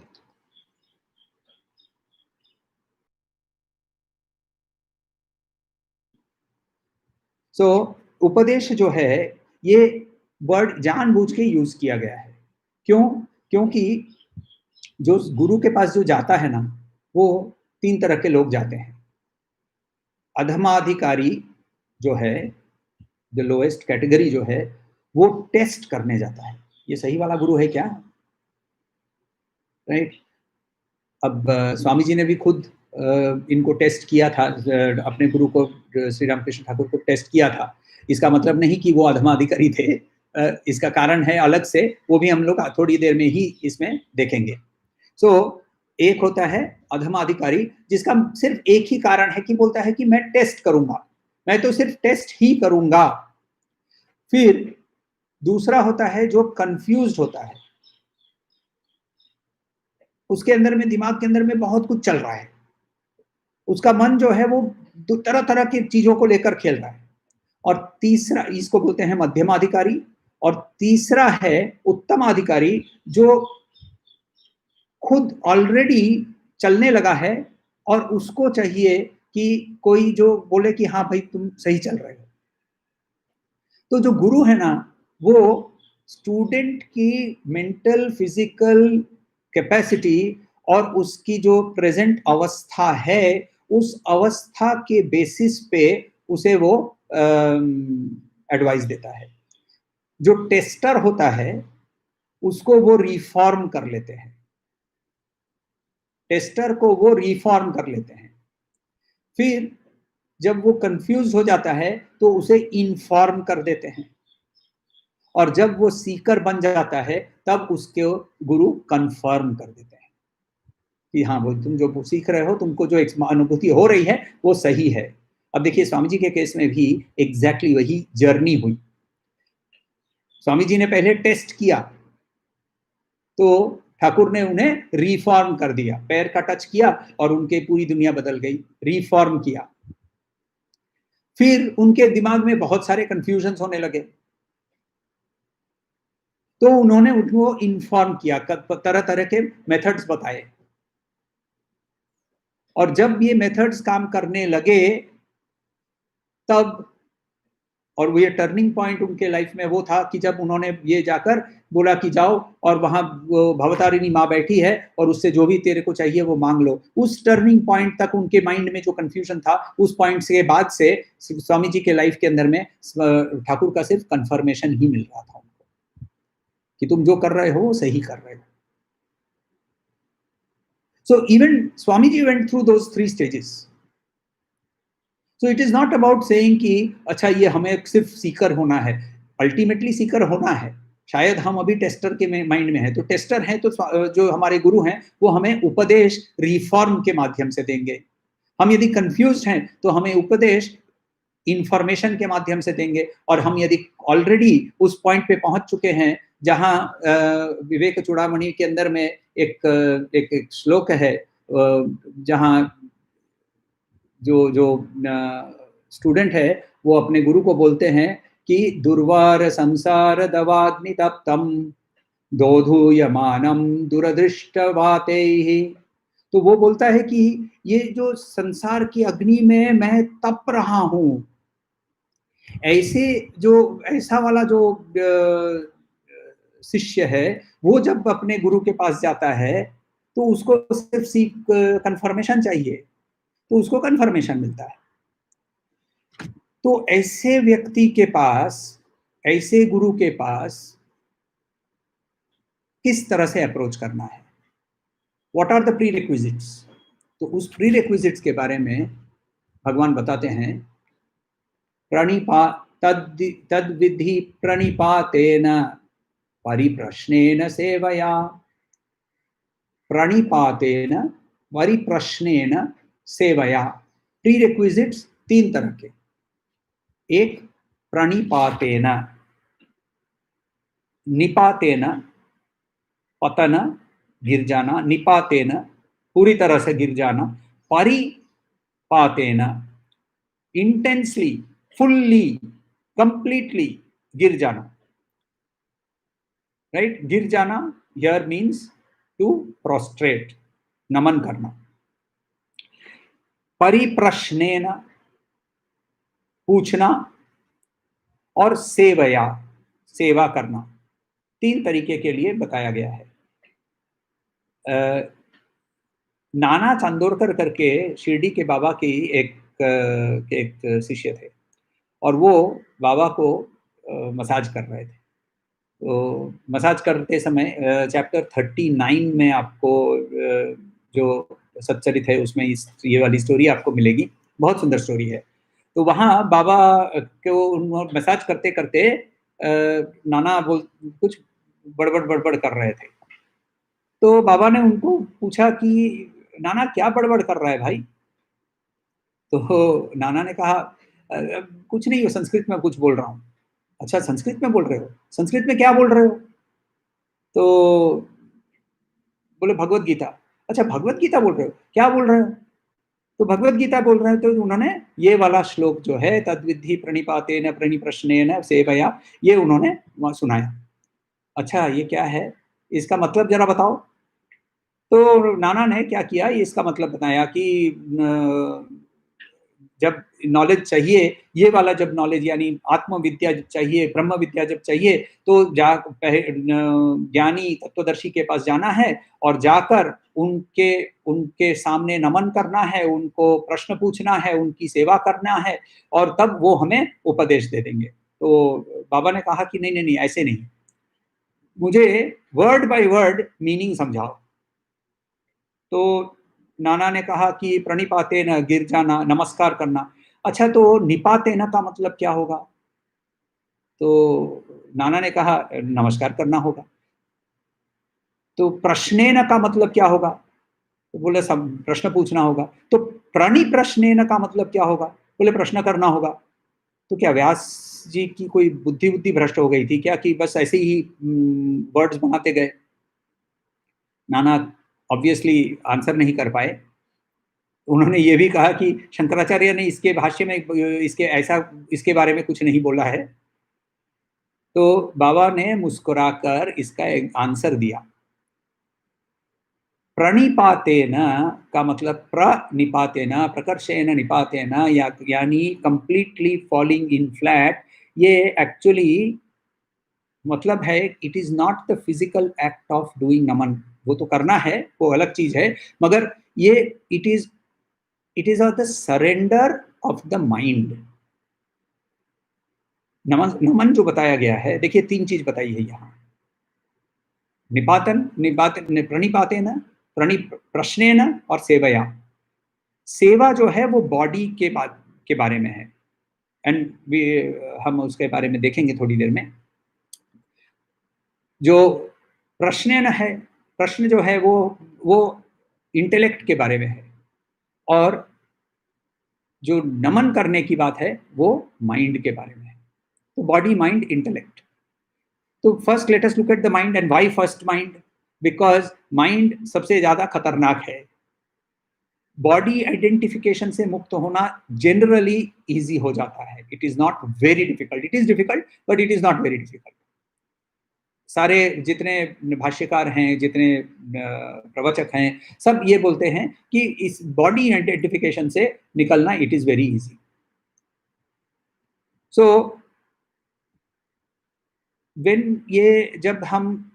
उपदेश जो है ये वर्ड जानबूझ के यूज किया गया है। क्यों? क्योंकि जो गुरु के पास जो जाता है ना, वो 3 तरह के लोग जाते हैं। अधमाधिकारी जो है, द लोएस्ट कैटेगरी जो है, वो टेस्ट करने जाता है, ये सही वाला गुरु है क्या, राइट? अब स्वामी जी ने भी खुद इनको टेस्ट किया था, अपने गुरु को, श्री रामकृष्ण ठाकुर को टेस्ट किया था। इसका मतलब नहीं कि वो अधमाधिकारी थे, इसका कारण है अलग से, वो भी हम लोग थोड़ी देर में ही इसमें देखेंगे। सो एक होता है अधमाधिकारी, जिसका सिर्फ एक ही कारण है कि बोलता है कि मैं टेस्ट करूंगा, मैं तो सिर्फ टेस्ट ही करूंगा। फिर दूसरा होता है जो कंफ्यूज्ड होता है, उसके अंदर में, दिमाग के अंदर में बहुत कुछ चल रहा है, उसका मन जो है वो तरह तरह की चीजों को लेकर खेल रहा है। और तीसरा, इसको बोलते हैं मध्यमाधिकारी। और तीसरा है उत्तमाधिकारी, जो खुद ऑलरेडी चलने लगा है और उसको चाहिए कि कोई जो बोले कि हाँ भाई तुम सही चल रहे हो। तो जो गुरु है ना, वो स्टूडेंट की मेंटल फिजिकल कैपेसिटी और उसकी जो प्रेजेंट अवस्था है, उस अवस्था के बेसिस पे उसे वो एडवाइस देता है। जो टेस्टर होता है उसको वो रिफॉर्म कर लेते हैं, टेस्टर को वो रिफॉर्म कर लेते हैं। फिर जब वो कंफ्यूज हो जाता है तो उसे इन्फॉर्म कर देते हैं, और जब वो सीकर बन जाता है तब उसके गुरु कंफर्म कर देते हैं कि हाँ वो तुम जो सीख रहे हो, तुमको जो अनुभूति हो रही है वो सही है। अब देखिए स्वामी जी के केस में भी एग्जैक्टली वही जर्नी हुई। स्वामी जी ने पहले टेस्ट किया, तो ठाकुर ने उन्हें रिफॉर्म कर दिया, पैर का टच किया और उनके पूरी दुनिया बदल गई, रिफॉर्म किया। फिर उनके दिमाग में बहुत सारे कंफ्यूजन होने लगे, तो उन्होंने उनको इन्फॉर्म किया, तरह तरह के मेथड्स बताए। और जब ये मेथड्स काम करने लगे तब, और ये टर्निंग पॉइंट उनके लाइफ में वो था कि जब उन्होंने ये जाकर बोला कि जाओ और वहां भवतारिणी माँ बैठी है और उससे जो भी तेरे को चाहिए वो मांग लो। उस टर्निंग पॉइंट तक उनके माइंड में जो कंफ्यूजन था, उस पॉइंट के बाद से स्वामी जी के लाइफ के अंदर में ठाकुर का सिर्फ कंफर्मेशन ही मिल रहा था उनको कि तुम जो कर रहे हो वो सही कर रहे हो। So even Swami ji went through those 3 stages. So it is not about saying कि अच्छा ये हमें सिर्फ सीकर होना है, अल्टीमेटली सीकर होना है। शायद हम अभी टेस्टर के माइंड में है, तो टेस्टर है तो जो हमारे गुरु हैं वो हमें उपदेश रिफॉर्म के माध्यम से देंगे। हम यदि कंफ्यूज्ड हैं तो हमें उपदेश इंफॉर्मेशन के माध्यम से देंगे। और हम यदि ऑलरेडी उस पॉइंट पे पहुंच चुके हैं जहां विवेक चूड़ामणि के अंदर में एक श्लोक है, जहां जो स्टूडेंट है वो अपने गुरु को बोलते हैं कि दुर्वार संसार दवाग्नि तप्तम दोधूयमानम दुरदृष्टवातेहि। तो वो बोलता है कि ये जो संसार की अग्नि में मैं तप रहा हूं, ऐसा वाला जो शिष्य है वो जब अपने गुरु के पास जाता है तो उसको सिर्फ कंफर्मेशन चाहिए, तो उसको कंफर्मेशन मिलता है। तो ऐसे व्यक्ति के पास, ऐसे गुरु के पास किस तरह से अप्रोच करना है, what are the prerequisites. तो उस प्री रिक्विजिट्स के बारे में भगवान बताते हैं, प्रणिपा तद विधि प्रणिपातेन परिप्रश्नेन सेवया। प्रणिपातेन परिप्रश्नेन सेवया। प्री रिक्विजिट्स 3 तरह के। एक प्रणिपातेन, निपातेन पतन गिर जाना, निपातेन पूरी तरह से गिर जाना, परिपातेन इंटेंसली फुल्ली कंप्लीटली गिर जाना। राइट, गिर जाना हियर मीन्स टू प्रोस्ट्रेट, नमन करना। परिप्रश्नेन पूछना, और सेवया सेवा करना। 3 तरीके के लिए बताया गया है। नाना चांदोरकर करके शिरडी के बाबा की एक शिष्य थे, और वो बाबा को मसाज कर रहे थे। तो मसाज करते समय चैप्टर 39 में आपको जो सच्चरित है उसमें ये वाली स्टोरी आपको मिलेगी, बहुत सुंदर स्टोरी है। तो वहाँ बाबा को मसाज करते करते नाना कुछ बड़बड़ कर रहे थे। तो बाबा ने उनको पूछा कि नाना क्या बड़बड़ कर रहा है भाई? तो नाना ने कहा कुछ नहीं, वो संस्कृत में कुछ बोल रहा हूँ। अच्छा, संस्कृत में बोल रहे हो? संस्कृत में क्या बोल रहे हो? तो बोले भगवत गीता। अच्छा, भगवत गीता बोल रहे हो, क्या बोल रहे हो? तो भगवत गीता बोल रहे हैं। तो उन्होंने ये वाला श्लोक जो है, तद्विद्धि प्रणिपातेन प्रणिप्रश्नेन सेवया, ये उन्होंने वहां सुनाया। अच्छा, ये क्या है, इसका मतलब जरा बताओ। तो नाना ने क्या किया, इसका मतलब बताया कि जब नॉलेज चाहिए, ये वाला जब नॉलेज यानी आत्मविद्या जब चाहिए, ब्रह्म विद्या जब चाहिए, तो ज्ञानी तत्वदर्शी के पास जाना है और जाकर उनके उनके सामने नमन करना है, उनको प्रश्न पूछना है, उनकी सेवा करना है, और तब वो हमें उपदेश दे देंगे। तो बाबा ने कहा कि नहीं नहीं नहीं, ऐसे नहीं, मुझे वर्ड बाय वर्ड मीनिंग समझाओ। तो नाना ने कहा कि प्रणिपाते न, गिर जाना, नमस्कार करना। अच्छा, तो निपाते न का मतलब क्या होगा? तो नाना ने कहा नमस्कार करना होगा। तो प्रश्नेन का मतलब क्या होगा? तो बोले सब प्रश्न पूछना होगा। तो प्रणिप्रश्नेन का मतलब क्या होगा? बोले प्रश्न करना होगा। तो क्या व्यास जी की कोई बुद्धि बुद्धि भ्रष्ट हो गई थी क्या, कि बस ऐसे ही वर्ड्स बनाते गए? नाना ऑब्वियसली आंसर नहीं कर पाए। उन्होंने ये भी कहा कि शंकराचार्य ने इसके भाष्य में इसके बारे में कुछ नहीं बोला है। तो बाबा ने मुस्कुराकर इसका एक आंसर दिया। प्रणिपातेन का मतलब प्रनिपातेन, प्रकर्षेण निपातेन, यानी कंप्लीटली फॉलिंग इन फ्लैट। ये एक्चुअली मतलब है, it is not the physical act of doing नमन, वो तो करना है, वो अलग चीज है, मगर ये it is of the surrender of the mind. नमन नमन जो बताया गया है, देखिए तीन चीज बताई है यहाँ। निपातन निपातन प्रणिपातेन, प्रश्नेन और सेवया। सेवा जो है वो बॉडी के बारे में है, एंड हम उसके बारे में देखेंगे थोड़ी देर में। जो प्रश्न है, प्रश्न जो है वो इंटेलेक्ट के बारे में है, और जो नमन करने की बात है वो माइंड के बारे में है। तो बॉडी, माइंड, इंटेलेक्ट। तो first let us look at the mind, and why first mind? Because mind सबसे ज्यादा खतरनाक है। बॉडी आइडेंटिफिकेशन से मुक्त होना जनरली इजी हो जाता है। It is not very difficult, it is difficult but it is not very difficult. सारे जितने भाष्यकार हैं, जितने प्रवचक हैं, सब ये बोलते हैं कि इस बॉडी आइडेंटिफिकेशन से निकलना it is very easy. So when ये जब हम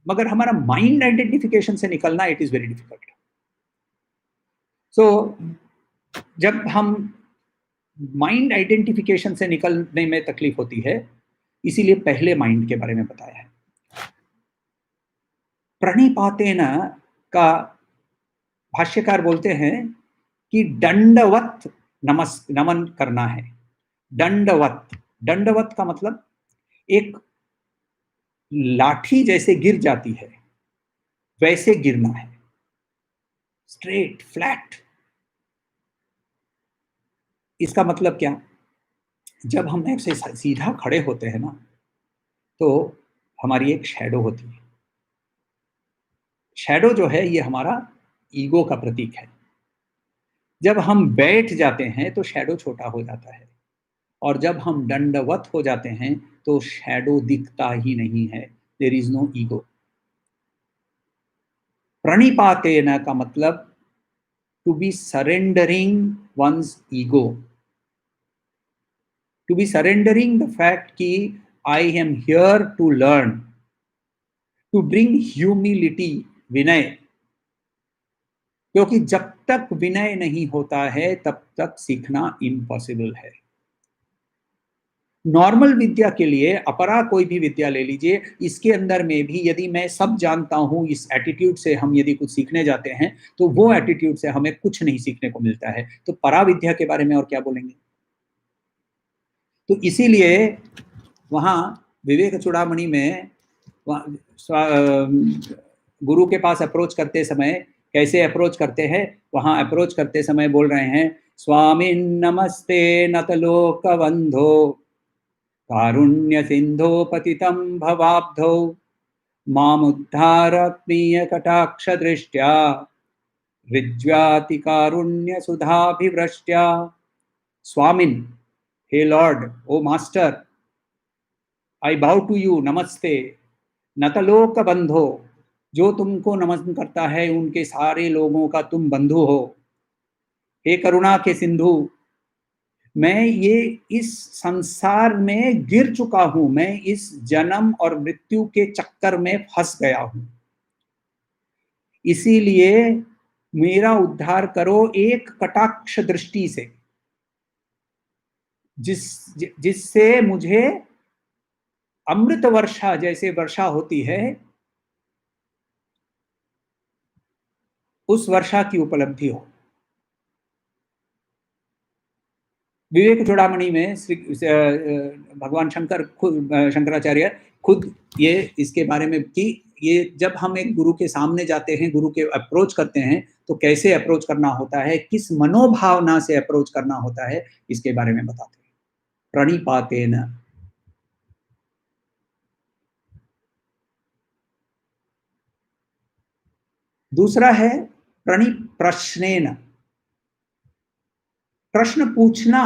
मगर हमारा माइंड आइडेंटिफिकेशन से निकलना इट इज वेरी डिफिकल्ट। सो जब हम माइंड आइडेंटिफिकेशन से निकलने में तकलीफ होती है, इसीलिए पहले माइंड के बारे में बताया है। प्रणिपातेन का भाष्यकार बोलते हैं कि दंडवत नमन करना है। दंडवत, दंडवत का मतलब एक लाठी जैसे गिर जाती है वैसे गिरना है, स्ट्रेट फ्लैट। इसका मतलब क्या? जब हम ऐसे सीधा खड़े होते हैं ना, तो हमारी एक शैडो होती है। शैडो जो है ये हमारा ईगो का प्रतीक है। जब हम बैठ जाते हैं तो शैडो छोटा हो जाता है, और जब हम दंडवत हो जाते हैं तो शैडो दिखता ही नहीं है। There is no ego. प्रणिपातेन का मतलब to be surrendering once ego, to be surrendering the fact कि I am here to learn, to bring humility, विनय। क्योंकि जब तक विनय नहीं होता है तब तक सीखना इम्पॉसिबल है। नॉर्मल विद्या के लिए, अपरा कोई भी विद्या ले लीजिए, इसके अंदर में भी यदि मैं सब जानता हूं, इस एटीट्यूड से हम यदि कुछ सीखने जाते हैं तो वो एटीट्यूड से हमें कुछ नहीं सीखने को मिलता है। तो परा विद्या के बारे में और क्या बोलेंगे? तो इसीलिए वहाँ विवेक चूड़ामणि में गुरु के पास अप्रोच करते समय कैसे अप्रोच करते हैं, वहाँ अप्रोच करते समय बोल रहे हैं, स्वामिन् नमस्ते नतलोकबन्धो कारुण्य सिंधो पतितं भवाब्धौ मामुद्धारात्मीय कटाक्ष दृष्ट्या विज्वाति कारुण्य सुधाभिवृष्ट्या। स्वामिन्, हे लॉर्ड, ओ मास्टर, आई बाउ टू यू, नमस्ते। नतलोक बंधो, जो तुमको नमन करता है उनके सारे लोगों का तुम बंधु हो। हे करुणा के सिंधु, मैं ये इस संसार में गिर चुका हूं, मैं इस जन्म और मृत्यु के चक्कर में फंस गया हूं, इसीलिए मेरा उद्धार करो एक कटाक्ष दृष्टि से, जिससे मुझे अमृत वर्षा जैसे वर्षा होती है उस वर्षा की उपलब्धि हो। विवेक चूड़ामणि में श्री भगवान शंकर खुद, शंकराचार्य खुद ये इसके बारे में कि ये जब हम एक गुरु के सामने जाते हैं, गुरु के अप्रोच करते हैं, तो कैसे अप्रोच करना होता है, किस मनोभावना से अप्रोच करना होता है, इसके बारे में बताते हैं। प्रणिपातेन, दूसरा है प्रणिप्रश्नेन। प्रश्न पूछना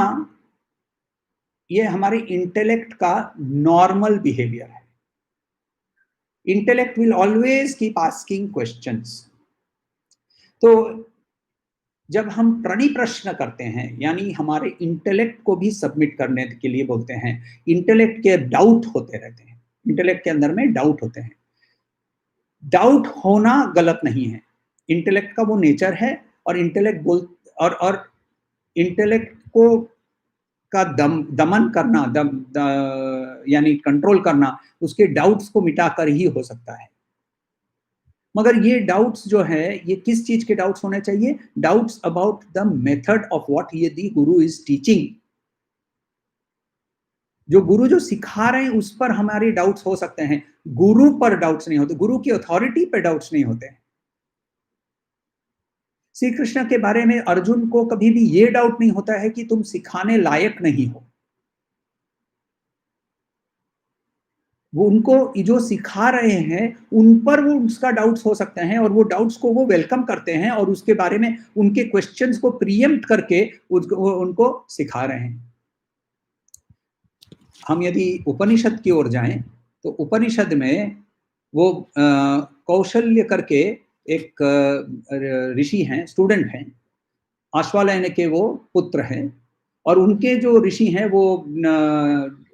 ये हमारे इंटेलेक्ट का नॉर्मल बिहेवियर है। Intellect will always keep asking questions. तो जब हम प्रणिप्रश्न करते हैं, यानी हमारे इंटेलेक्ट को भी सबमिट करने के लिए बोलते हैं, इंटेलेक्ट के डाउट होते रहते हैं, इंटेलेक्ट के अंदर में डाउट होते हैं। डाउट होना गलत नहीं है, इंटेलेक्ट का वो नेचर है, और इंटेलेक्ट और इंटेलेक्ट को का दमन करना, यानी कंट्रोल करना, उसके डाउट्स को मिटाकर ही हो सकता है। मगर ये डाउट्स जो है, ये किस चीज के डाउट्स होने चाहिए? Doubts about the method of what ये दी गुरु इज टीचिंग। जो गुरु जो सिखा रहे हैं उस पर हमारे डाउट्स हो सकते हैं, गुरु पर डाउट्स नहीं होते, गुरु की अथॉरिटी पर डाउट्स नहीं होते हैं। श्री कृष्ण के बारे में अर्जुन को कभी भी ये डाउट नहीं होता है कि तुम सिखाने लायक नहीं हो। वो उनको जो सिखा रहे हैं उन पर वो उसका डाउट्स हो सकते हैं, और वो डाउट्स को वो वेलकम करते हैं, और उसके बारे में उनके क्वेश्चंस को प्रीएम्प्ट करके उनको सिखा रहे हैं। हम यदि उपनिषद की ओर जाएं तो उपनिषद में वो कौशल्य करके एक ऋषि हैं, स्टूडेंट हैं, आश्वालयन के वो पुत्र हैं, और उनके जो ऋषि हैं वो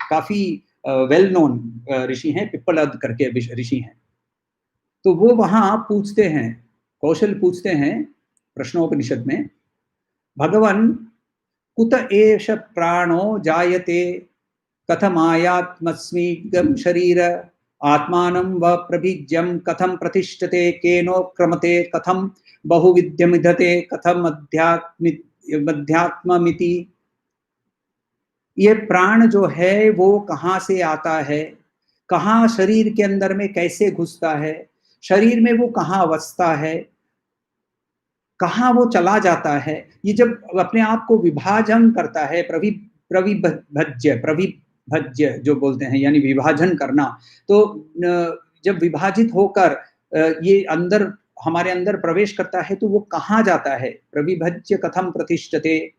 काफी वेल नोन ऋषि हैं, पिप्पलाद करके ऋषि हैं। तो वो वहां पूछते हैं, कौशल पूछते हैं प्रश्नोपनिषद में, भगवन् कुत एष प्राणो जायते कथमायात्मस्मिगं शरीर आत्मानं व प्रभिज्यं कथम प्रतिष्ठते केनोक्रमते कथम बहुविध्यमिधते कथम अध्यात्ममिति। ये प्राण जो है वो कहाँ से आता है, कहाँ शरीर के अंदर में कैसे घुसता है, शरीर में वो कहाँ बसता है, कहाँ वो चला जाता है। ये जब अपने आप को विभाजन करता है, प्रविभज्य जो बोलते हैं, यानी विभाजन करना, तो जब विभाजित होकर ये अंदर हमारे अंदर प्रवेश करता है तो वो कहाँ जाता है, प्रविभज्य कथम प्रतिष्ठते,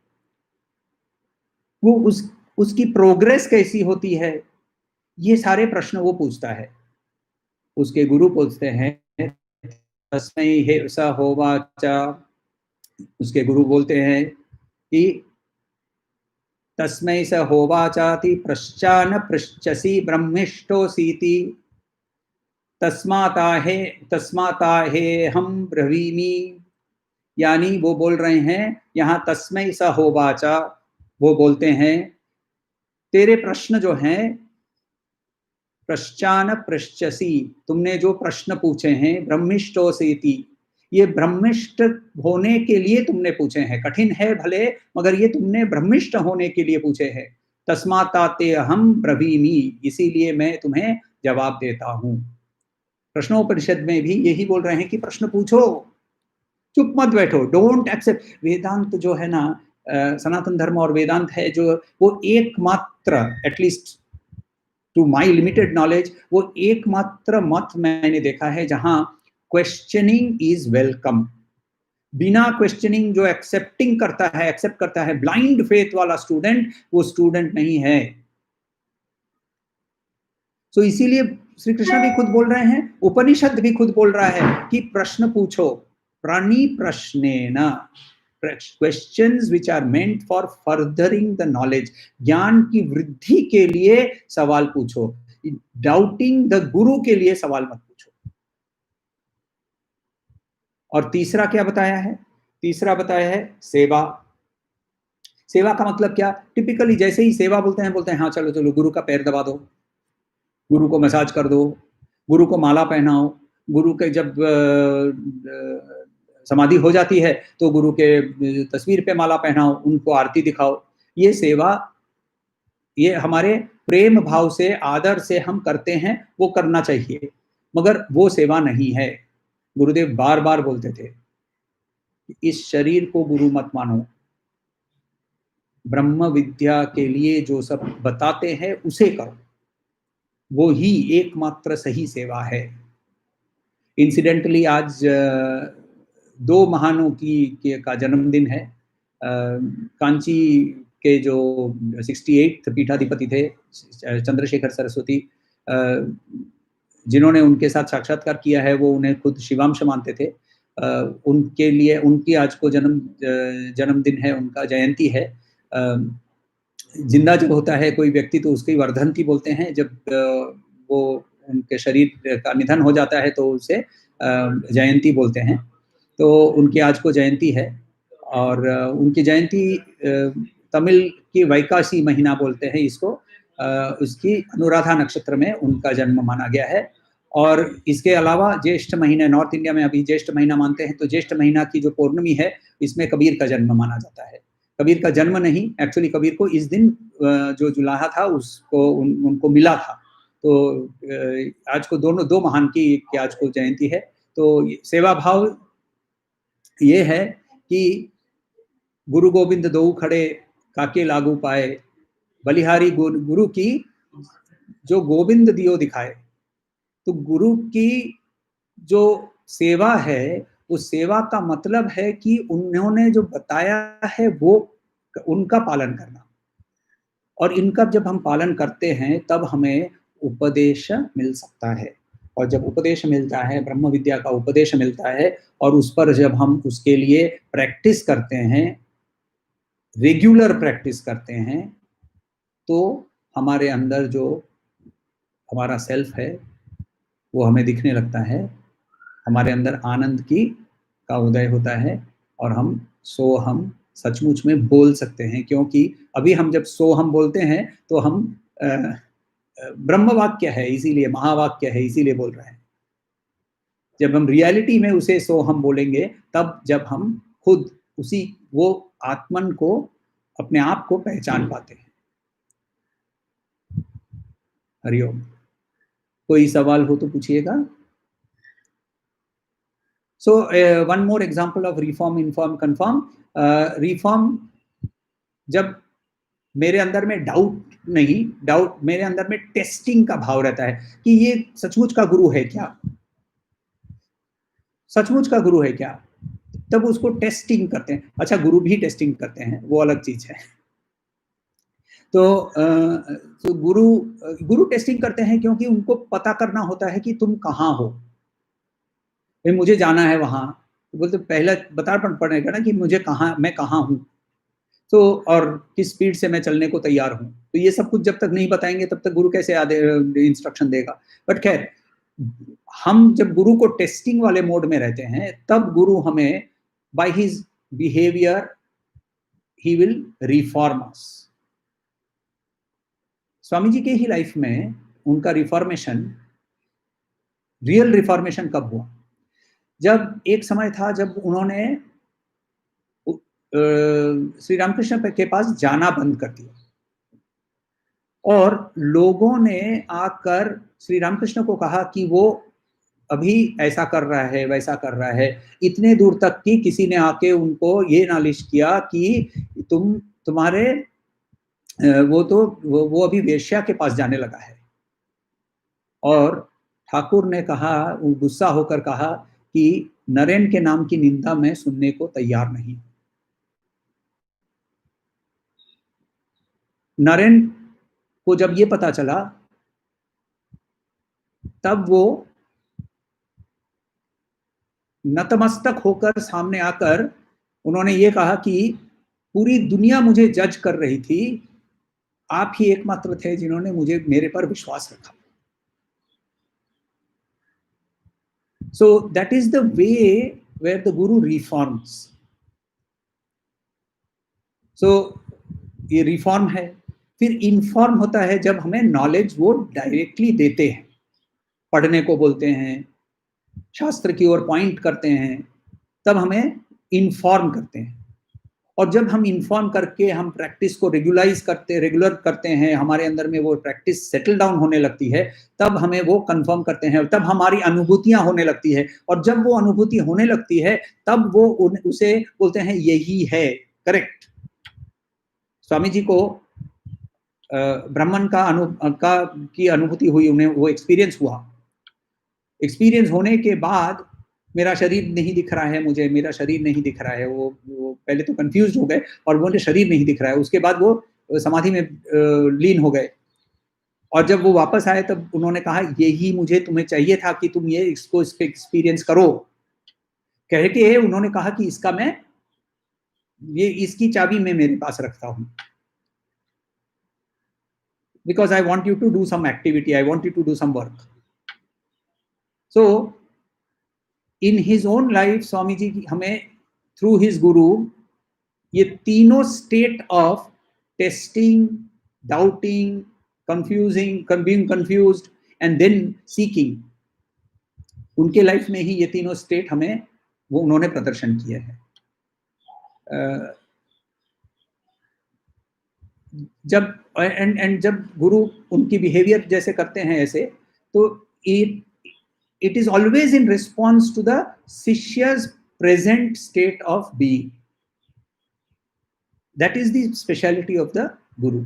वो उसकी प्रोग्रेस कैसी होती है, ये सारे प्रश्न वो पूछता है। उसके गुरु पूछते हैं, तस्मै हे स होवाच, उसके गुरु बोलते हैं कि तस्मै स होवाचाति पश्चान पृच्छसि ब्रह्मिष्ठोसीति तस्माताहे हम ब्रवीमि। यानी वो बोल रहे हैं यहाँ तस्मै स होवाचा, वो बोलते हैं तेरे प्रश्न जो हैं, पश्चान पृच्छसि, तुमने जो प्रश्न पूछे हैं, ब्रह्मिष्ठोसीति, ये ब्रह्मिष्ठ होने के लिए तुमने पूछे हैं। कठिन है भले, मगर ये तुमने ब्रह्मिष्ठ होने के लिए पूछे हैं। तस्माताते अहम ब्रवीमि, इसीलिए मैं तुम्हें जवाब देता हूँ। प्रश्नोपनिषद में भी यही बोल रहे हैं कि प्रश्न पूछो, चुप मत बैठो, डोंट एक्सेप्ट। वेदांत जो है ना, सनातन धर्म और वेदांत है जो, वो एकमात्र, at least to my limited knowledge, वो एकमात्र मत मैंने देखा है जहां क्वेश्चनिंग इज वेलकम। बिना क्वेश्चनिंग जो एक्सेप्ट करता है ब्लाइंड फेथ वाला स्टूडेंट, वो स्टूडेंट नहीं है। तो इसीलिए श्री कृष्ण भी खुद बोल रहे हैं, उपनिषद भी खुद बोल रहा है कि प्रश्न पूछो, प्राणी प्रश्नेन, questions which are meant for furthering the knowledge, ज्ञान की वृद्धि के लिए सवाल पूछो, डाउटिंग द गुरु के लिए सवाल मत पूछो। और तीसरा क्या बताया है? तीसरा बताया है सेवा। सेवा का मतलब क्या? टिपिकली जैसे ही सेवा बोलते हैं हाँ चलो चलो गुरु का पैर दबा दो, गुरु को मसाज कर दो, गुरु को माला पहनाओ, गुरु के जब समाधि हो जाती है तो गुरु के तस्वीर पे माला पहनाओ, उनको आरती दिखाओ। ये सेवा, ये हमारे प्रेम भाव से, आदर से हम करते हैं, वो करना चाहिए, मगर वो सेवा नहीं है। गुरुदेव बार बार बोलते थे, इस शरीर को गुरु मत मानो, ब्रह्म विद्या के लिए जो सब बताते हैं उसे करो, वो ही एकमात्र सही सेवा है। इंसिडेंटली आज 2 महानों का जन्मदिन है। कांची के जो 68th पीठाधिपति थे चंद्रशेखर सरस्वती, जिन्होंने उनके साथ साक्षात्कार किया है, वो उन्हें खुद शिवांश मानते थे। उनके लिए उनकी आज को जन्मदिन है, उनका जयंती है। जिंदा जब होता है कोई व्यक्ति तो उसकी वर्धंती बोलते हैं, जब वो उनके शरीर का निधन हो जाता है तो उसे जयंती बोलते हैं। तो उनकी आज को जयंती है, और उनकी जयंती तमिल की वैकासी महीना बोलते हैं इसको, उसकी अनुराधा नक्षत्र में उनका जन्म माना गया है। और इसके अलावा ज्येष्ठ महीने, नॉर्थ इंडिया में अभी ज्येष्ठ महीना मानते हैं, तो ज्येष्ठ महीना की जो पौर्णमी है, इसमें कबीर का जन्म माना जाता है। कबीर का जन्म नहीं, एक्चुअली कबीर को इस दिन जो जुलाहा था उसको उनको मिला था। तो आज को दो महान की आज को जयंती है। तो सेवा भाव ये है कि गुरु गोविंद दो खड़े काके लागू पाए, बलिहारी गुरु की जो गोविंद दियो दिखाए। तो गुरु की जो सेवा है, उस सेवा का मतलब है कि उन्होंने जो बताया है वो उनका पालन करना, और इनका जब हम पालन करते हैं तब हमें उपदेश मिल सकता है। और जब उपदेश मिलता है, ब्रह्म विद्या का उपदेश मिलता है, और उस पर जब हम उसके लिए प्रैक्टिस करते हैं, रेगुलर प्रैक्टिस करते हैं, तो हमारे अंदर जो हमारा सेल्फ है वो हमें दिखने लगता है, हमारे अंदर आनंद का उदय होता है, और हम सोहम सचमुच में बोल सकते हैं। क्योंकि अभी हम जब सोहम बोलते हैं तो हम ब्रह्म वाक्य है, इसीलिए महावाक्य है, इसीलिए बोल रहे हैं। जब हम रियलिटी में उसे सोहम बोलेंगे, तब जब हम खुद उसी वो आत्मन को, अपने आप को पहचान पाते हैं। हरिओम। कोई सवाल हो तो पूछिएगा। So one more example of reform, inform, confirm. Reform, जब मेरे अंदर में डाउट मेरे अंदर में टेस्टिंग का भाव रहता है कि ये सचमुच का गुरु है क्या, सचमुच का गुरु है क्या, तब उसको टेस्टिंग करते हैं। अच्छा, गुरु भी टेस्टिंग करते हैं, वो अलग चीज है। तो गुरु टेस्टिंग करते हैं क्योंकि उनको पता करना होता है कि तुम कहाँ हो। भाई मुझे जाना है वहां, तो बोलते पहले बता पड़ेगा ना कि मैं कहाँ हूँ, तो और किस स्पीड से मैं चलने को तैयार हूँ। तो ये सब कुछ जब तक नहीं बताएंगे तब तक गुरु कैसे इंस्ट्रक्शन देगा। बट खैर, हम जब गुरु को टेस्टिंग वाले मोड में रहते हैं, तब गुरु हमें by his behaviour he will reform us. Swami ji के ही लाइफ में उनका रिफॉर्मेशन, रियल रिफॉर्मेशन कब हुआ? जब एक समय था जब उन्होंने श्री रामकृष्ण के पास जाना बंद कर दिया। और लोगों ने आकर श्री रामकृष्ण को कहा कि वो अभी ऐसा कर रहा है, वैसा कर रहा है, इतने दूर तक कि किसी ने आके उनको ये नालिश किया कि तुम्हारे वो अभी वेश्या के पास जाने लगा है। और ठाकुर ने कहा, गुस्सा होकर कहा कि नरेन के नाम की निंदा मैं सुनने को तैयार नहीं। नरेन को जब ये पता चला तब वो नतमस्तक होकर सामने आकर उन्होंने ये कहा कि पूरी दुनिया मुझे जज कर रही थी, आप ही एकमात्र थे जिन्होंने मुझे मेरे पर विश्वास रखा। So that is the way where the Guru reforms. So ये रिफॉर्म है। फिर इन्फॉर्म होता है जब हमें नॉलेज वो डायरेक्टली देते हैं, पढ़ने को बोलते हैं, शास्त्र की ओर पॉइंट करते हैं, तब हमें इन्फॉर्म करते हैं। और जब हम इन्फॉर्म करके हम प्रैक्टिस को रेगुलर करते हैं, हमारे अंदर में वो प्रैक्टिस सेटल डाउन होने लगती है, तब हमें वो कंफर्म करते हैं, तब हमारी अनुभूतियां होने लगती है। और जब वो अनुभूति होने लगती है तब वो उसे बोलते हैं यही है करेक्ट। स्वामी जी को ब्राह्मण की अनुभूति हुई, उन्हें वो एक्सपीरियंस हुआ। एक्सपीरियंस होने के बाद मेरा शरीर नहीं दिख रहा है, मुझे मेरा शरीर नहीं दिख रहा है, वो पहले तो कंफ्यूज हो गए और बोले शरीर नहीं दिख रहा है। उसके बाद वो समाधि में लीन हो गए। और जब वो वापस आए तब उन्होंने कहा यही मुझे तुम्हें चाहिए था कि तुम इसको एक्सपीरियंस करो। कह के उन्होंने कहा कि इसकी चाबी मैं मेरे पास रखता हूं, because I want you to do some activity, I want you to do some work. So in his own life Swami ji हमें through his guru ये तीनों state of testing, doubting, being confused and then seeking, उनके life में ही ये तीनों state हमें वो उन्होंने प्रदर्शन किया है। जब गुरु उनकी बिहेवियर जैसे करते हैं ऐसे, तो it is always in response to the शिष्य's present state of being. That is the speciality of the guru.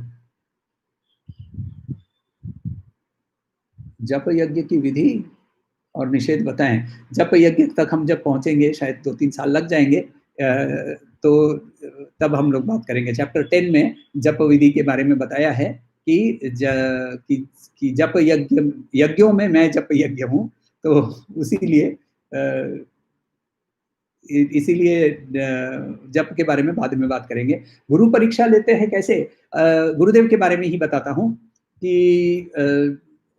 जप यज्ञ की विधि और निषेध बताएं। जप यज्ञ तक हम जब पहुंचेंगे शायद 2-3 साल लग जाएंगे, तो तब हम लोग बात करेंगे। चैप्टर 10 में जप विधि के बारे में बताया है कि जप यज्ञों में मैं जप यज्ञ हूँ, तो इसीलिए जप के बारे में बाद में बात करेंगे। गुरु परीक्षा लेते हैं कैसे, गुरुदेव के बारे में ही बताता हूँ कि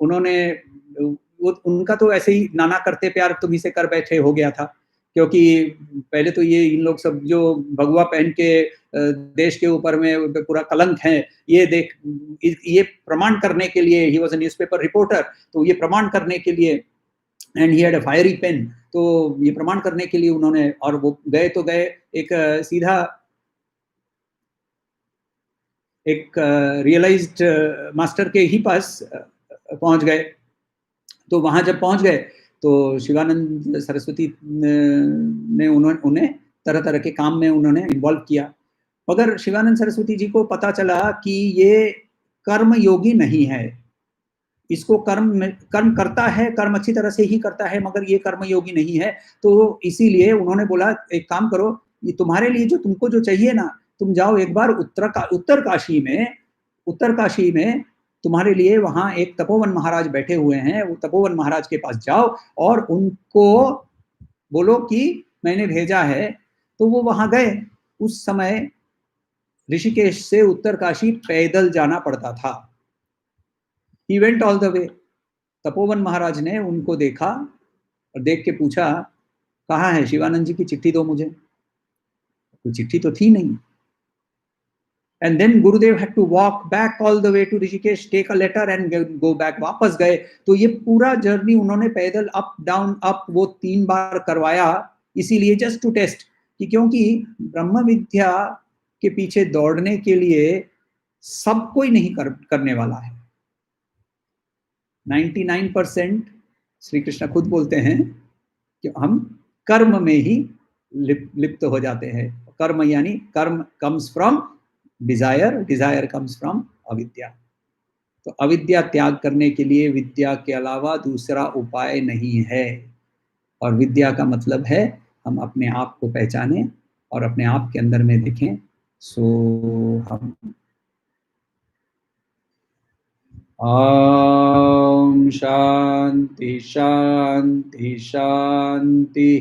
उन्होंने उनका तो ऐसे ही नाना करते प्यार तुम्ही से कर बैठे हो गया था, क्योंकि पहले तो ये इन लोग सब जो भगवा पहन के देश के ऊपर में पूरा कलंक है, ये प्रमाण करने के लिए, he was a newspaper reporter, तो ये प्रमाण करने के लिए, and he had a fiery pen, तो ये प्रमाण करने के लिए उन्होंने, और वो गए तो गए एक सीधा एक रियलाइज्ड मास्टर के ही पास पहुंच गए। तो वहां जब पहुंच गए तो शिवानंद सरस्वती ने उन्हें तरह तरह के काम में उन्होंने इन्वॉल्व किया, मगर शिवानंद सरस्वती जी को पता चला कि ये कर्म योगी नहीं है, इसको कर्म करता है, कर्म अच्छी तरह से ही करता है, मगर ये कर्म योगी नहीं है। तो इसीलिए उन्होंने बोला एक काम करो, ये तुम्हारे लिए जो तुमको जो चाहिए ना, तुम जाओ एक बार उत्तर काशी में तुम्हारे लिए वहां एक तपोवन महाराज बैठे हुए हैं, वो तपोवन महाराज के पास जाओ और उनको बोलो कि मैंने भेजा है। तो वो वहां गए। उस समय ऋषिकेश से उत्तरकाशी पैदल जाना पड़ता था। He went all the way. Tapovan महाराज ने उनको देखा और देख के पूछा, कहाँ है शिवानंद जी की चिट्ठी दो मुझे। तो चिट्ठी तो थी नहीं। And then Gurudev had to walk back all the way to Rishikesh, take a letter and go back. वापस गए। तो ये पूरा जर्नी उन्होंने पैदल अप डाउन अप वो 3 बार करवाया, इसीलिए जस्ट टू टेस्ट, कि क्योंकि ब्रह्म विद्या के पीछे दौड़ने के लिए सब कोई नहीं करने वाला है। 99% श्री कृष्ण खुद बोलते हैं कि हम कर्म में ही लिप्त हो जाते हैं। कर्म यानी karma comes from desire, desire comes from avidya. तो अविद्या त्याग करने के लिए विद्या के अलावा दूसरा उपाय नहीं है। और विद्या का मतलब है हम अपने आप को पहचानें और अपने आप के अंदर में देखें। हम ओम शांति शांति शांति।